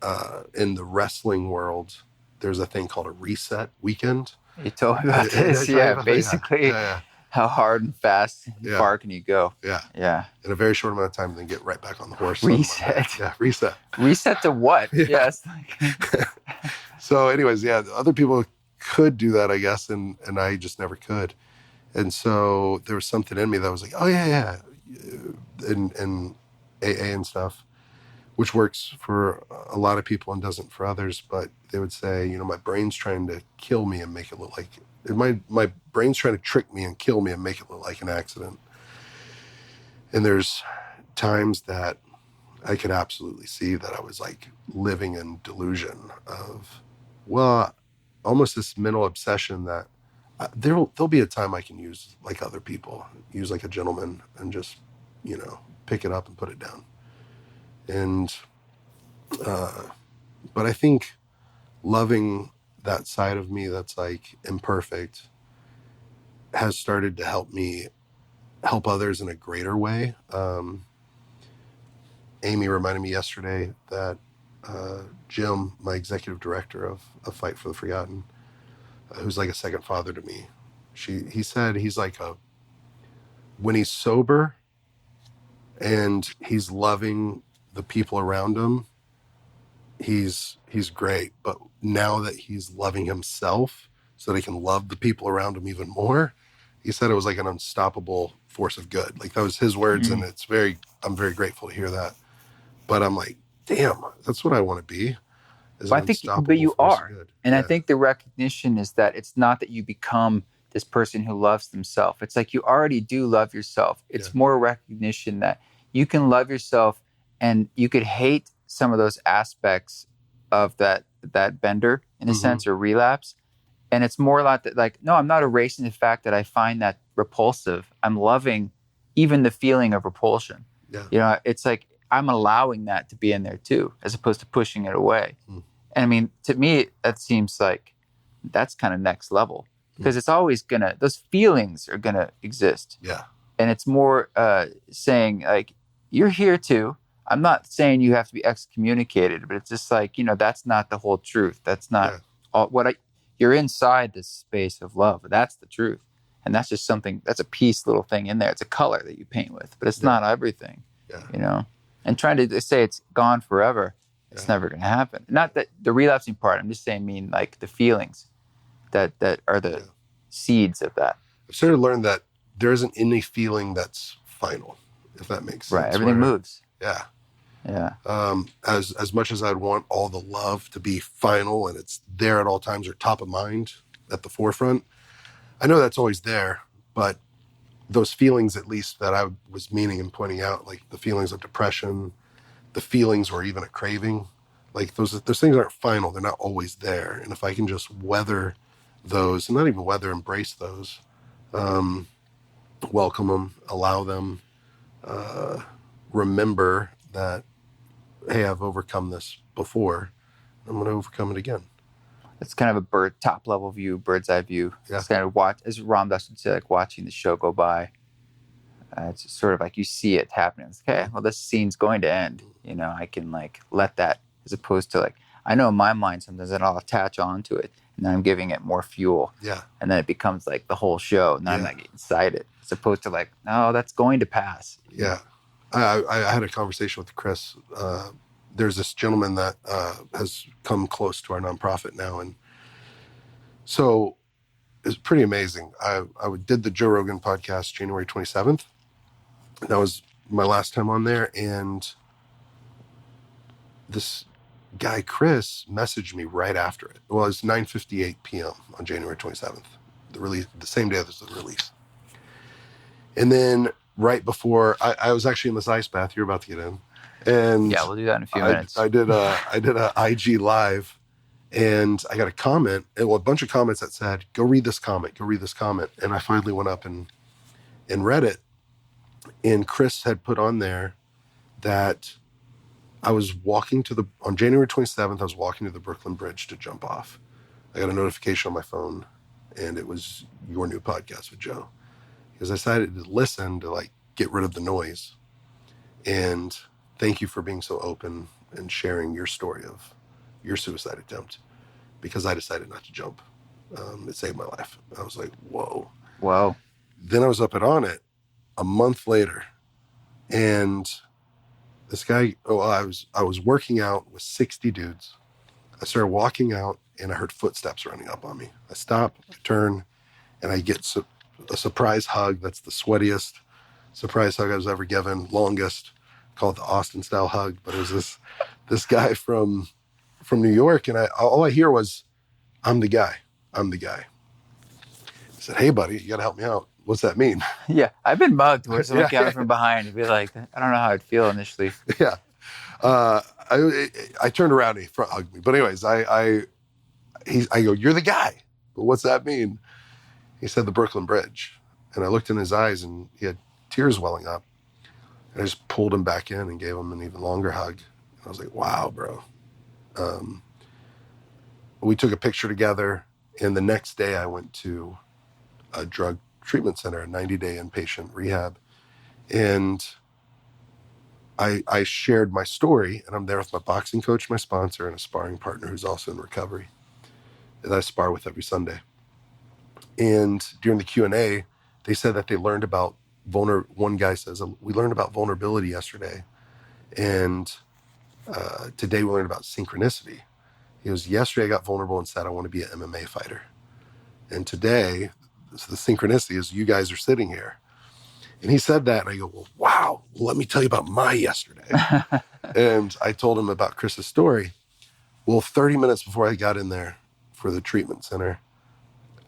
in the wrestling world, there's a thing called a reset weekend. You told me about this. Yeah, basically, how hard and fast and far can you go? Yeah. In a very short amount of time, then get right back on the horse. Reset. Reset. Reset to what? Yes. So anyways, other people could do that, I guess, and I just never could. And so there was something in me that was like, and AA and stuff, which works for a lot of people and doesn't for others. But they would say, my brain's trying to kill me and make it look like my brain's trying to trick me and kill me and make it look like an accident. And there's times that I could absolutely see that I was like living in delusion of, almost this mental obsession that there'll be a time I can use like other people, use like a gentleman, and just, pick it up and put it down. And, but I think loving that side of me that's like imperfect has started to help me help others in a greater way. Amy reminded me yesterday that Jim, my executive director of Fight for the Forgotten, who's like a second father to me, he said he's like when he's sober and he's loving the people around him, he's great. But now that he's loving himself so that he can love the people around him even more, he said it was like an unstoppable force of good. Like that was his words. And I'm very grateful to hear that. But I'm like, damn, that's what I want to be. But I think, but you are. And I think the recognition is that it's not that you become this person who loves themselves. It's like you already do love yourself. It's more recognition that you can love yourself and you could hate some of those aspects of that bender in a sense, or relapse. And it's more like, no, I'm not erasing the fact that I find that repulsive. I'm loving even the feeling of repulsion. Yeah. It's like I'm allowing that to be in there too, as opposed to pushing it away. And I mean, to me, that seems like that's kind of next level, because it's always those feelings are gonna exist. Yeah. And it's more saying like, you're here too. I'm not saying you have to be excommunicated, but it's just like, that's not the whole truth. That's not all you're inside this space of love. That's the truth. And that's just something, that's a piece, little thing in there. It's a color that you paint with, but it's not everything, and trying to say it's gone forever. It's never going to happen. Not that the relapsing part, I'm just saying, like the feelings that are the seeds of that. I've started to learn that there isn't any feeling that's final, if that makes sense. Right. Everything moves. Yeah. Yeah. As much as I'd want all the love to be final and it's there at all times, or top of mind at the forefront, I know that's always there, but those feelings, at least that I was meaning and pointing out, like the feelings of depression, the feelings or even a craving, like those things aren't final. They're not always there. And if I can just weather those, and not even weather, embrace those, welcome them, allow them, remember that, hey, I've overcome this before. I'm going to overcome it again. It's kind of a top level view, bird's eye view. Yeah. It's kind of as Ram Dass would say, like watching the show go by. It's just sort of like you see it happening. It's okay, well, this scene's going to end. You know, I can like let that, as opposed to like, I know in my mind sometimes that I'll attach onto it and then I'm giving it more fuel. Yeah. And then it becomes like the whole show. And then I'm like inside it, as opposed to like, no, that's going to pass. Yeah. I had a conversation with Chris. There's this gentleman that has come close to our nonprofit now. And so it's pretty amazing. I did the Joe Rogan podcast January 27th. That was my last time on there. And this guy, Chris, messaged me right after it. Well, it's 9:58 p.m. on January 27th, the release, the same day as the release. And then right before, I was actually in this ice bath you're about to get in. And yeah, we'll do that in a few minutes. I did a IG live, and I got a comment, well, a bunch of comments that said, go read this comment. And I finally went up and read it. And Chris had put on there that I was walking on January 27th, I was walking to the Brooklyn Bridge to jump off. I got a notification on my phone, and it was your new podcast with Joe. Because I decided to listen to like get rid of the noise. And thank you for being so open and sharing your story of your suicide attempt, because I decided not to jump. It saved my life. I was like, whoa. Wow. Then I was up and on it a month later, and this guy, I was working out with 60 dudes. I started walking out, and I heard footsteps running up on me. I stop, I turn, and I get a surprise hug. That's the sweatiest surprise hug I was ever given, longest. Call it the Austin style hug, but it was this guy from New York, and all I hear was, I'm the guy. I said, hey buddy, you gotta help me out. What's that mean? Yeah, I've been mugged where someone came from behind and be like, I don't know how I'd feel initially. Yeah. I turned around and he front hugged me. But anyways, I go, you're the guy. But what's that mean? He said the Brooklyn Bridge. And I looked in his eyes and he had tears welling up. And I just pulled him back in and gave him an even longer hug. And I was like, wow, bro. We took a picture together. And the next day I went to a drug treatment center, a 90-day inpatient rehab. And I shared my story, and I'm there with my boxing coach, my sponsor, and a sparring partner who's also in recovery that I spar with every Sunday. And during the Q&A, they said that they learned about one guy says, we learned about vulnerability yesterday, and today we learned about synchronicity. He goes, yesterday I got vulnerable and said I want to be an MMA fighter. And today, so the synchronicity is you guys are sitting here. And he said that, and I go, well, wow, let me tell you about my yesterday. And I told him about Chris's story. Well, 30 minutes before I got in there for the treatment center,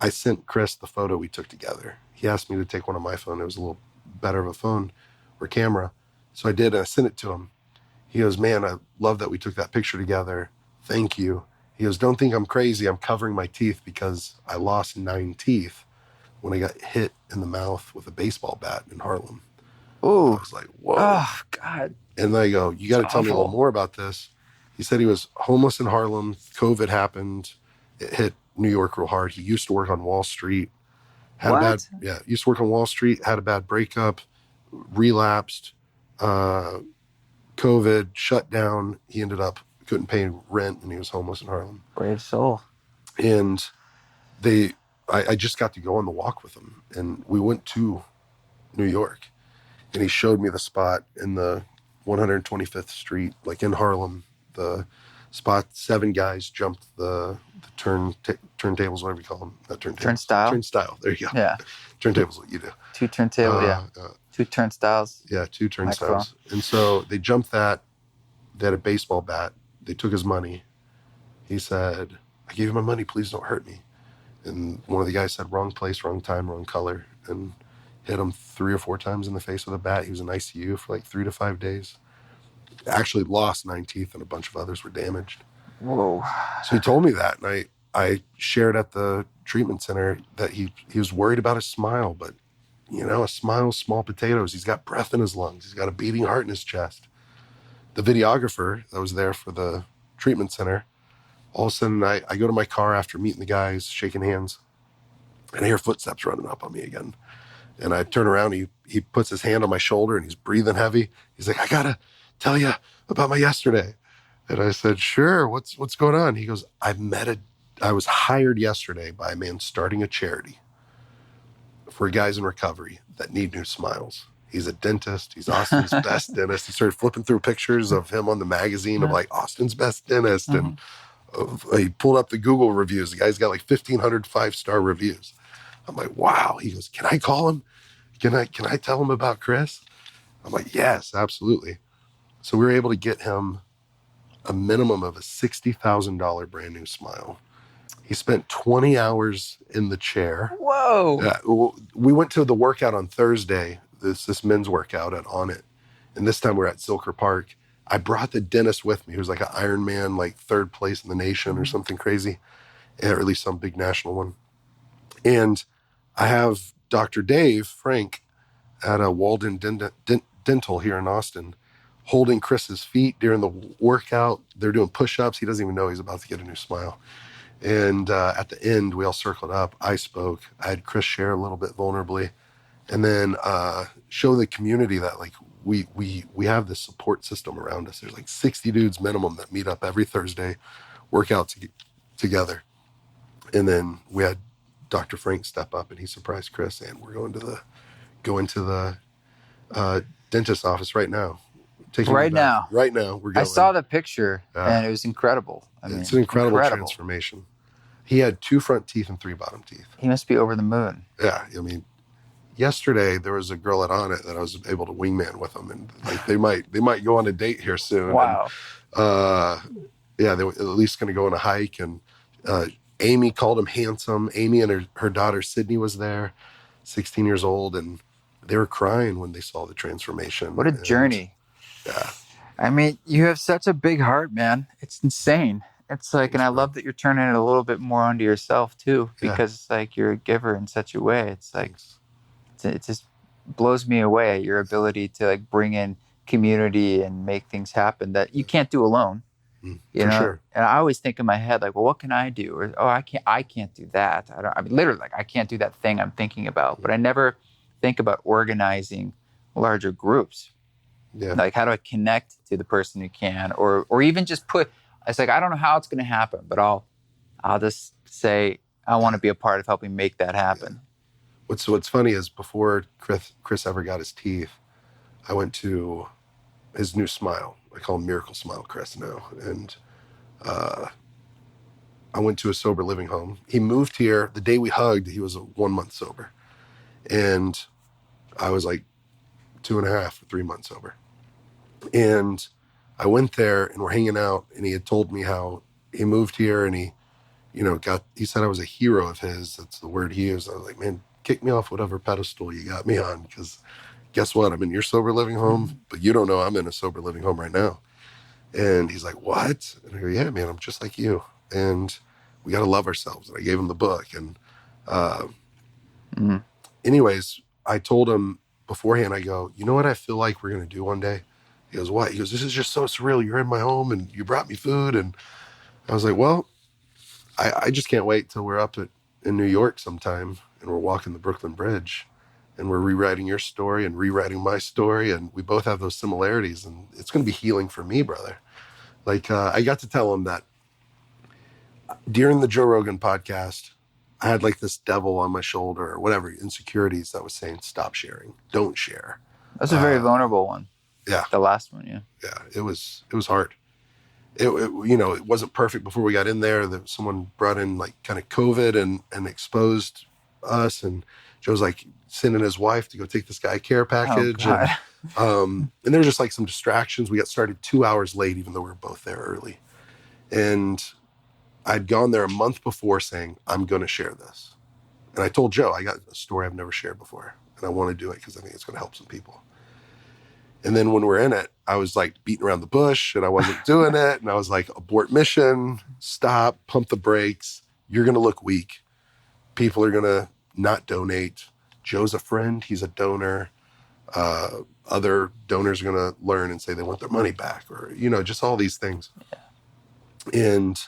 I sent Chris the photo we took together. He asked me to take one on my phone. It was a little better of a phone or camera. So I did, and I sent it to him. He goes, man, I love that we took that picture together. Thank you. He goes, don't think I'm crazy. I'm covering my teeth because I lost 9 teeth when I got hit in the mouth with a baseball bat in Harlem. Ooh. I was like, whoa. Oh, God. And I go, you got to tell me a little more about this. He said he was homeless in Harlem. COVID happened. It hit New York real hard. He used to work on Wall Street. Used to work on Wall Street, had a bad breakup, relapsed, COVID, shut down. He ended up, couldn't pay rent, and he was homeless in Harlem. Brave soul. And I just got to go on the walk with him, and we went to New York, and he showed me the spot in the 125th Street, like in Harlem, the spot 7 guys jumped the turntables, whatever you call them. Not turntables. Turnstile. Turnstile. There you go. Yeah. Turntables, what you do. 2 turntables, 2 turnstiles. Yeah, 2 turnstiles. Microphone. And so they jumped that. They had a baseball bat. They took his money. He said, I gave you my money. Please don't hurt me. And one of the guys said, wrong place, wrong time, wrong color, and hit him 3 or 4 times in the face with a bat. He was in ICU for like 3 to 5 days. Actually lost 9 teeth, and a bunch of others were damaged. Whoa. So he told me that, and I shared at the treatment center that he was worried about his smile, but, you know, a smile's small potatoes. He's got breath in his lungs. He's got a beating heart in his chest. The videographer that was there for the treatment center All of a sudden, I go to my car after meeting the guys, shaking hands, and I hear footsteps running up on me again. And I turn around, he puts his hand on my shoulder and he's breathing heavy. He's like, I gotta tell you about my yesterday. And I said, sure, what's going on? He goes, I was hired yesterday by a man starting a charity for guys in recovery that need new smiles. He's a dentist. He's Austin's best dentist. He started flipping through pictures of him on the magazine of like Austin's best dentist. And he pulled up the Google reviews. The guy's got like 1,500 5-star reviews. I'm like, wow. He goes, can I call him? Can I tell him about Chris? I'm like, yes, absolutely. So we were able to get him a minimum of a $60,000 brand new smile. He spent 20 hours in the chair. Whoa. We went to the workout on Thursday, this men's workout at On It. And this time we're at Zilker Park. I brought the dentist with me, who's like an Ironman, like 3rd place in the nation or something crazy, or at least some big national one. And I have Dr. Dave Frank at a Walden Dental here in Austin holding Chris's feet during the workout. They're doing push-ups. He doesn't even know he's about to get a new smile. And at the end, we all circled up. I spoke. I had Chris share a little bit vulnerably, and then show the community that like we have this support system around us. There's like 60 dudes minimum that meet up every Thursday, work out together. And then we had Dr. Frank step up, and he surprised Chris, and we're going to the dentist's office right now. Right now we're going. I saw the picture and it was incredible. It's an incredible transformation. He had 2 front teeth and 3 bottom teeth. He must be over the moon. Yeah, I mean, yesterday there was a girl at On It that I was able to wingman with them, and like they might go on a date here soon. Wow. And, yeah, they were at least going to go on a hike. And Amy called him handsome. Amy and her daughter Sydney was there, 16 years old, and they were crying when they saw the transformation. What a journey. Yeah. I mean, you have such a big heart, man. It's insane. It's like, and I love that you're turning it a little bit more onto yourself too, because it's like you're a giver in such a way. It's like, it just blows me away, your ability to like bring in community and make things happen that you can't do alone. You know, sure. And I always think in my head, like, well, what can I do? Or, oh, I can't do that. I mean, literally, like, I can't do that thing I'm thinking about, but I never think about organizing larger groups. Yeah. Like, how do I connect to the person who can, or even just it's like, I don't know how it's going to happen, but I'll just say, I want to be a part of helping make that happen. Yeah. What's funny is before Chris ever got his teeth, I went to his new smile. I call him Miracle Smile Chris now. And I went to a sober living home. He moved here. The day we hugged, he was 1 month sober. And I was like 2.5 or 3 months sober. And I went there and we're hanging out, and he had told me how he moved here and he said I was a hero of his. That's the word he used. I was like, man, kick me off whatever pedestal you got me on, because guess what? I'm in your sober living home, but you don't know I'm in a sober living home right now. And he's like, what? And I go, yeah, man, I'm just like you. And we got to love ourselves. And I gave him the book. And anyways, I told him beforehand, I go, you know what I feel like we're going to do one day? He goes, what? He goes, this is just so surreal. You're in my home and you brought me food. And I was like, well, I just can't wait till we're up in New York sometime and we're walking the Brooklyn Bridge and we're rewriting your story and rewriting my story. And we both have those similarities, and it's going to be healing for me, brother. Like, I got to tell him that during the Joe Rogan podcast, I had like this devil on my shoulder or whatever, insecurities that was saying, stop sharing, don't share. That's a very vulnerable one. Yeah. The last one, yeah. Yeah, it was hard. It wasn't perfect before we got in there. Someone brought in like kind of COVID and exposed us, and Joe's like sending his wife to go take this guy a care package. And there were just like some distractions. We got started 2 hours late, even though we were both there early. And I'd gone there a month before saying, I'm going to share this. And I told Joe, I got a story I've never shared before, and I want to do it because I think it's going to help some people. And then when we're in it, I was like beating around the bush and I wasn't doing it. And I was like, abort mission, stop, pump the brakes. You're going to look weak. People are going to not donate. Joe's a friend. He's a donor. Other donors are going to learn and say they want their money back, or, just all these things. And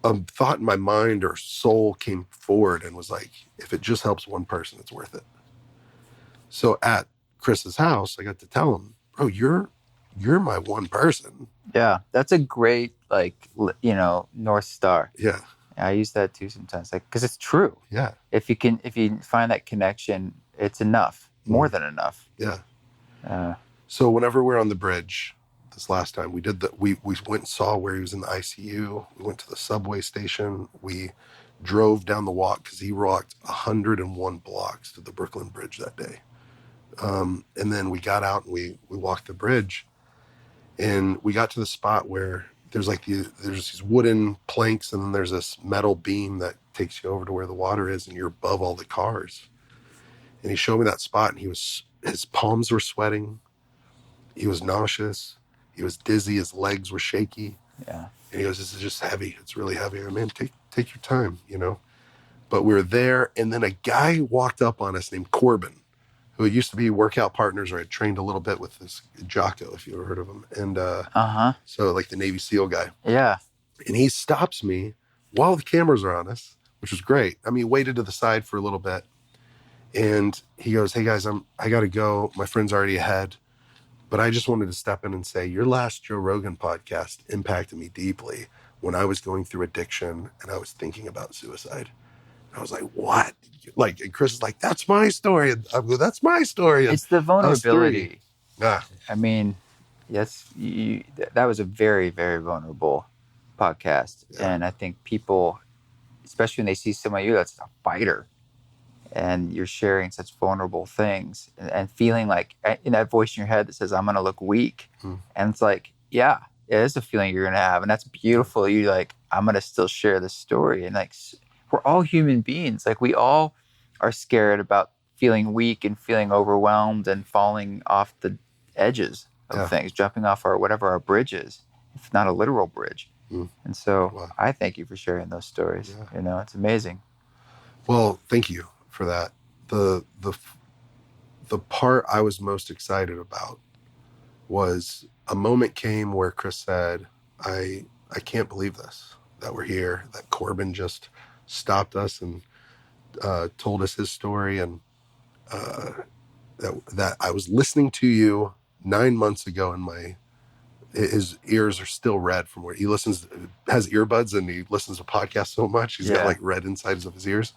a thought in my mind or soul came forward and was like, if it just helps one person, it's worth it. So at Chris's house, I got to tell him, bro, you're my one person. Yeah, that's a great, like, North Star. Yeah. I use that too sometimes, like, because it's true. Yeah. If you find that connection, it's enough, more than enough. Yeah. Uh, So whenever we're on the bridge, this last time we went and saw where he was in the ICU. We went to the subway station. We drove down the walk because he walked 101 blocks to the Brooklyn Bridge that day. And then we got out and we walked the bridge, and we got to the spot where there's these wooden planks, and then there's this metal beam that takes you over to where the water is, and you're above all the cars. And he showed me that spot, and his palms were sweating. He was nauseous. He was dizzy. His legs were shaky. yeah. And he goes, this is just heavy. It's really heavy. I mean, take your time, But we were there, and then a guy walked up on us named Corbin, who used to be workout partners, or had trained a little bit with this Jocko, if you ever heard of him. And so like the Navy SEAL guy. Yeah. And he stops me while the cameras are on us, which was great. I mean, he waited to the side for a little bit. And he goes, hey guys, I got to go. My friend's already ahead. But I just wanted to step in and say, your last Joe Rogan podcast impacted me deeply when I was going through addiction and I was thinking about suicide. I was like, what? Like, and Chris is like, that's my story. And I go, that's my story. And It's the vulnerability. Ah, I mean, yes, that was a very, very vulnerable podcast. Yeah. And I think people, especially when they see someone like you that's a fighter, and you're sharing such vulnerable things and feeling like in that voice in your head that says, I'm going to look weak. And it's like, yeah, it is a feeling you're going to have. And that's beautiful. You like, I'm going to still share this story. And like, we're all human beings. Like, we all are scared about feeling weak and feeling overwhelmed and falling off the edges of things, jumping off whatever our bridge is, if not a literal bridge. And so I thank you for sharing those stories. Yeah. It's amazing. Well, thank you for that. The part I was most excited about was a moment came where Chris said, I can't believe this, that we're here, that Corbin just stopped us and told us his story, and that I was listening to you 9 months ago, and his ears are still red from where he has earbuds and he listens to podcasts so much. He's got like red insides of his ears.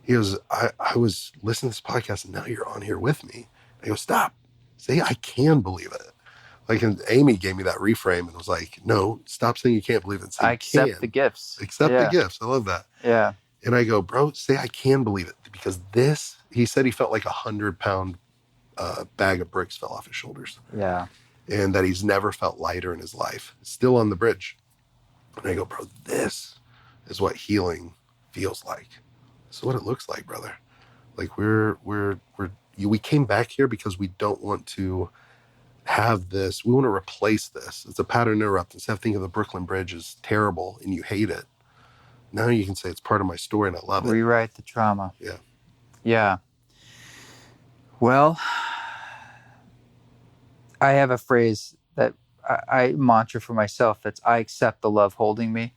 He goes, I was listening to this podcast and now you're on here with me. I go, stop. Say, I can believe it. Like, and Amy gave me that reframe and was like, no, stop saying you can't believe it. Say, I accept the gifts. Accept the gifts. I love that. Yeah. And I go, bro, say I can believe it. Because he said he felt like 100-pound bag of bricks fell off his shoulders. Yeah. And that he's never felt lighter in his life. Still on the bridge. And I go, bro, this is what healing feels like. This is what it looks like, brother. Like we came back here because we don't want to have this. We want to replace this. It's a pattern interrupt. Instead of thinking the Brooklyn Bridge is terrible and you hate it, now you can say it's part of my story and I love it. Rewrite the trauma. Yeah. Yeah. Well, I have a phrase that I mantra for myself. That's I accept the love holding me.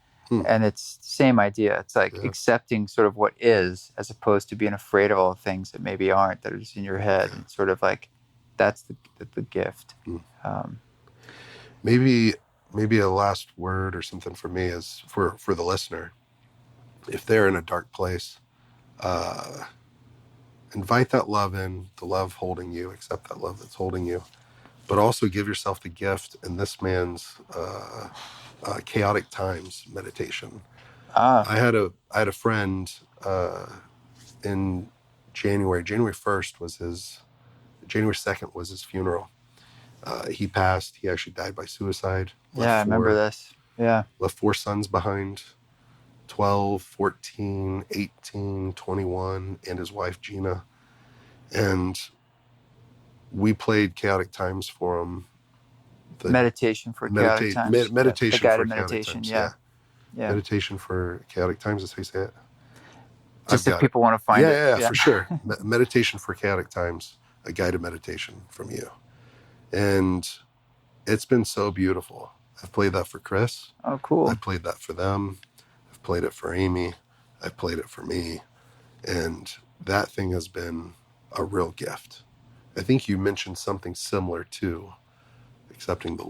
And it's the same idea. It's like accepting sort of what is, as opposed to being afraid of all the things that maybe aren't, that are just in your head. And sort of like, that's the gift. Maybe a last word or something for me is for the listener. If they're in a dark place, invite that love in, the love holding you, accept that love that's holding you, but also give yourself the gift in this man's chaotic times meditation. I had a friend in January 1st was January 2nd was his funeral. He passed. He actually died by suicide. I remember this. Yeah. Left 4 sons behind, 12, 14, 18, 21, and his wife, Gina. And we played Chaotic Times for him. Meditation for Chaotic Times. Meditation the for meditation. Chaotic Times. Yeah. Meditation for Chaotic Times, that's how you say it. Just if people want to find it. Yeah, for sure. Meditation for Chaotic Times, a guided meditation from you. And it's been so beautiful. I've played that for Chris. Oh, cool. I played that for them. played it for Amy. I've played it for me. And that thing has been a real gift. I think you mentioned something similar too, accepting the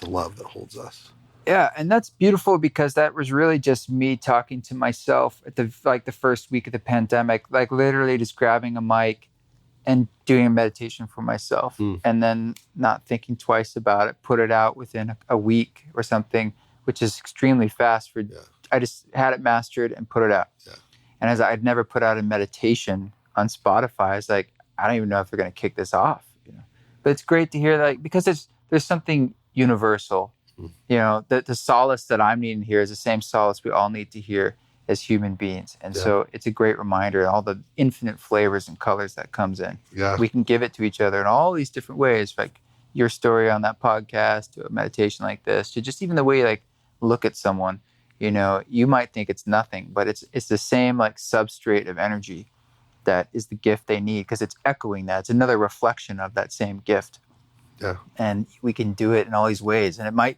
love that holds us. Yeah, and that's beautiful because that was really just me talking to myself at the first week of the pandemic, like literally just grabbing a mic and doing a meditation for myself, and then not thinking twice about it, put it out within a week or something, which is extremely fast. I just had it mastered and put it out. Yeah. And as I'd never put out a meditation on Spotify, I was like, I don't even know if they're going to kick this off. But it's great to hear that because there's something universal. The solace that I'm needing here is the same solace we all need to hear as human beings. And so it's a great reminder, all the infinite flavors and colors that comes in. Yeah. We can give it to each other in all these different ways, like your story on that podcast, to a meditation like this, to just even the way you look at someone. You might think it's nothing, but it's the same substrate of energy that is the gift they need, because it's echoing that. It's another reflection of that same gift. Yeah. And we can do it in all these ways. And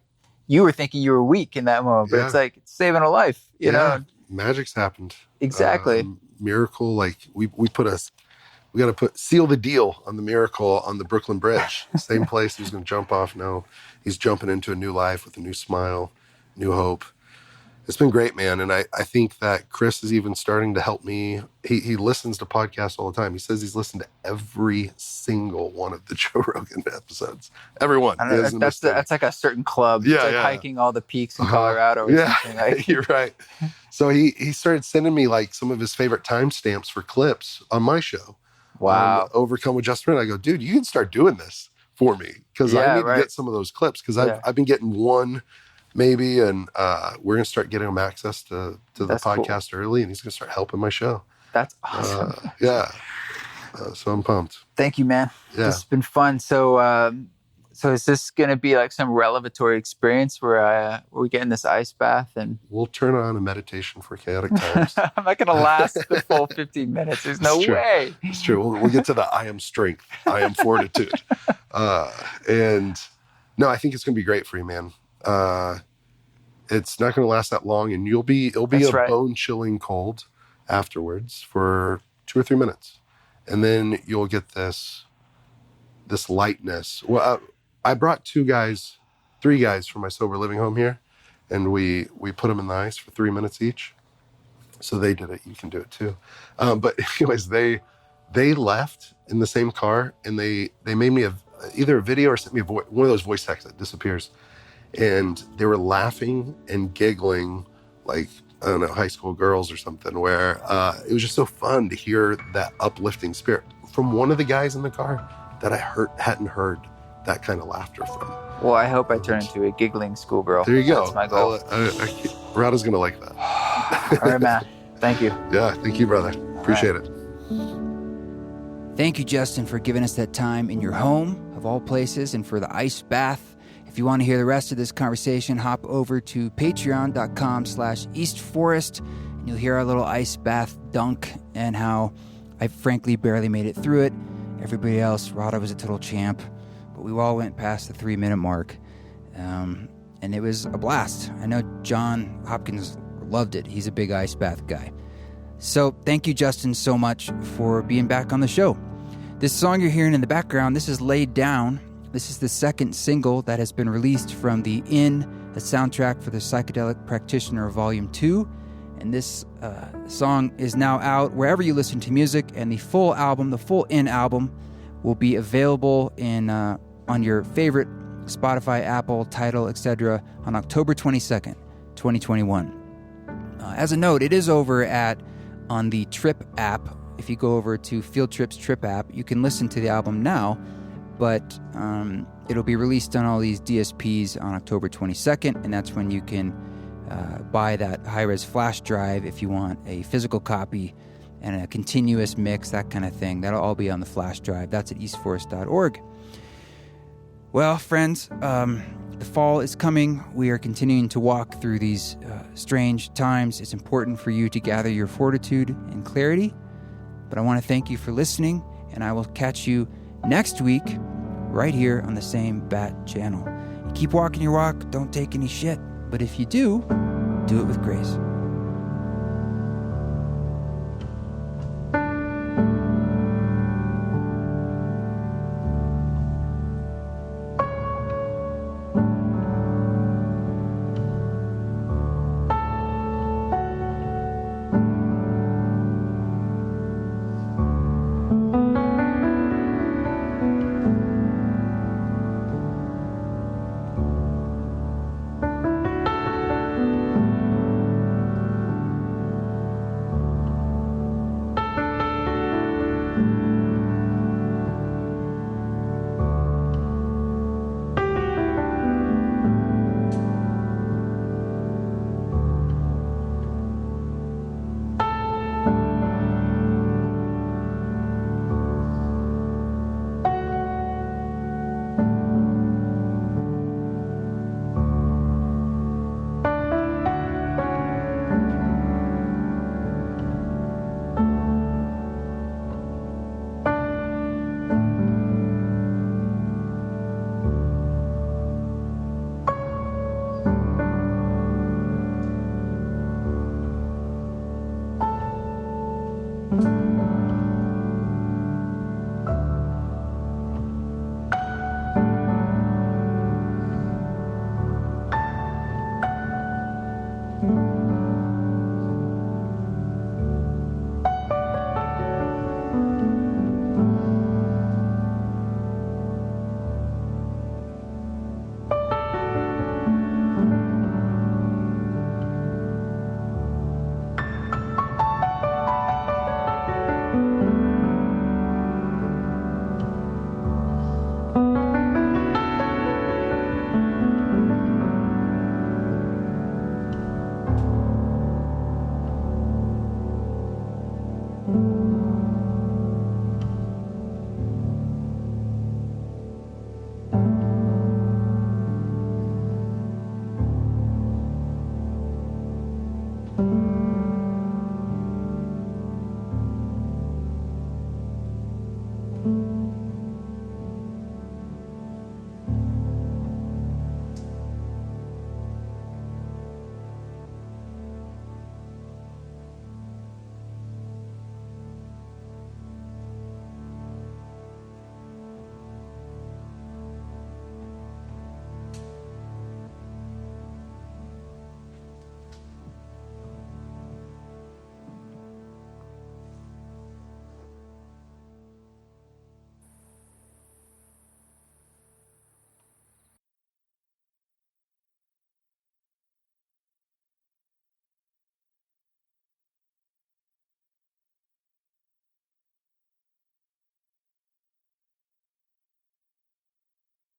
you were thinking you were weak in that moment, but it's saving a life, you know? Magic's happened. Exactly. Miracle, we got to seal the deal on the miracle on the Brooklyn Bridge. Same place he's going to jump off now. He's jumping into a new life with a new smile, new hope. It's been great, man. And I think that Chris is even starting to help me. He listens to podcasts all the time. He says he's listened to every single one of the Joe Rogan episodes. Everyone. That's like a certain club. Yeah, it's hiking all the peaks in Colorado or something. You're right. So he started sending me some of his favorite timestamps for clips on my show. Wow. Overcome with Just Wren. I go, dude, you can start doing this for me, because I need to get some of those clips, because I've been getting one maybe, and we're going to start getting him access to the podcast early, and he's going to start helping my show. That's awesome. So I'm pumped. Thank you, man. Yeah. This has been fun. So is this going to be some revelatory experience where we get in this ice bath? And we'll turn on a meditation for chaotic times. I'm not going to last the full 15 minutes. There's no way. It's true. We'll get to the I am strength. I am fortitude. And no, I think it's going to be great for you, man. It's not going to last that long, and it'll be bone-chilling cold afterwards for 2 or 3 minutes, and then you'll get this lightness. Well, I brought 3 guys from my sober living home here, and we put them in the ice for 3 minutes each. So they did it. You can do it too. But anyways, they left in the same car, and they made me either a video or sent me one of those voice texts that disappears. And they were laughing and giggling like, I don't know, high school girls or something, where it was just so fun to hear that uplifting spirit from one of the guys in the car that I hadn't heard that kind of laughter from. Well, I hope I turn into a giggling schoolgirl. There you go. That's my goal. Rada's going to like that. All right, man. Thank you. Yeah, thank you, brother. Appreciate it. Thank you, Justin, for giving us that time in your home, of all places, and for the ice bath. If you want to hear the rest of this conversation, hop over to patreon.com/eastforest, and you'll hear our little ice bath dunk and how I frankly barely made it through it. Everybody else, Rada was a total champ, but we all went past the 3-minute mark, and it was a blast. I know John Hopkins loved it. He's a big ice bath guy. So thank you, Justin, so much for being back on the show. This song you're hearing in the background, this is Laid Down. This is the second single that has been released from the the soundtrack for the Psychedelic Practitioner Volume 2. And this song is now out wherever you listen to music, and the full album, the full album, will be available on your favorite Spotify, Apple, Tidal, etc. on October 22nd, 2021. As a note, it is over on the Trip app. If you go over to Field Trip's Trip app, you can listen to the album now, but it'll be released on all these DSPs on October 22nd, and that's when you can buy that high-res flash drive if you want a physical copy and a continuous mix, that kind of thing. That'll all be on the flash drive. That's at eastforest.org. Well, friends, the fall is coming. We are continuing to walk through these strange times. It's important for you to gather your fortitude and clarity. But I want to thank you for listening, and I will catch you next week right here on the same Bat channel. Keep walking your walk. Don't take any shit. But if you do it with grace.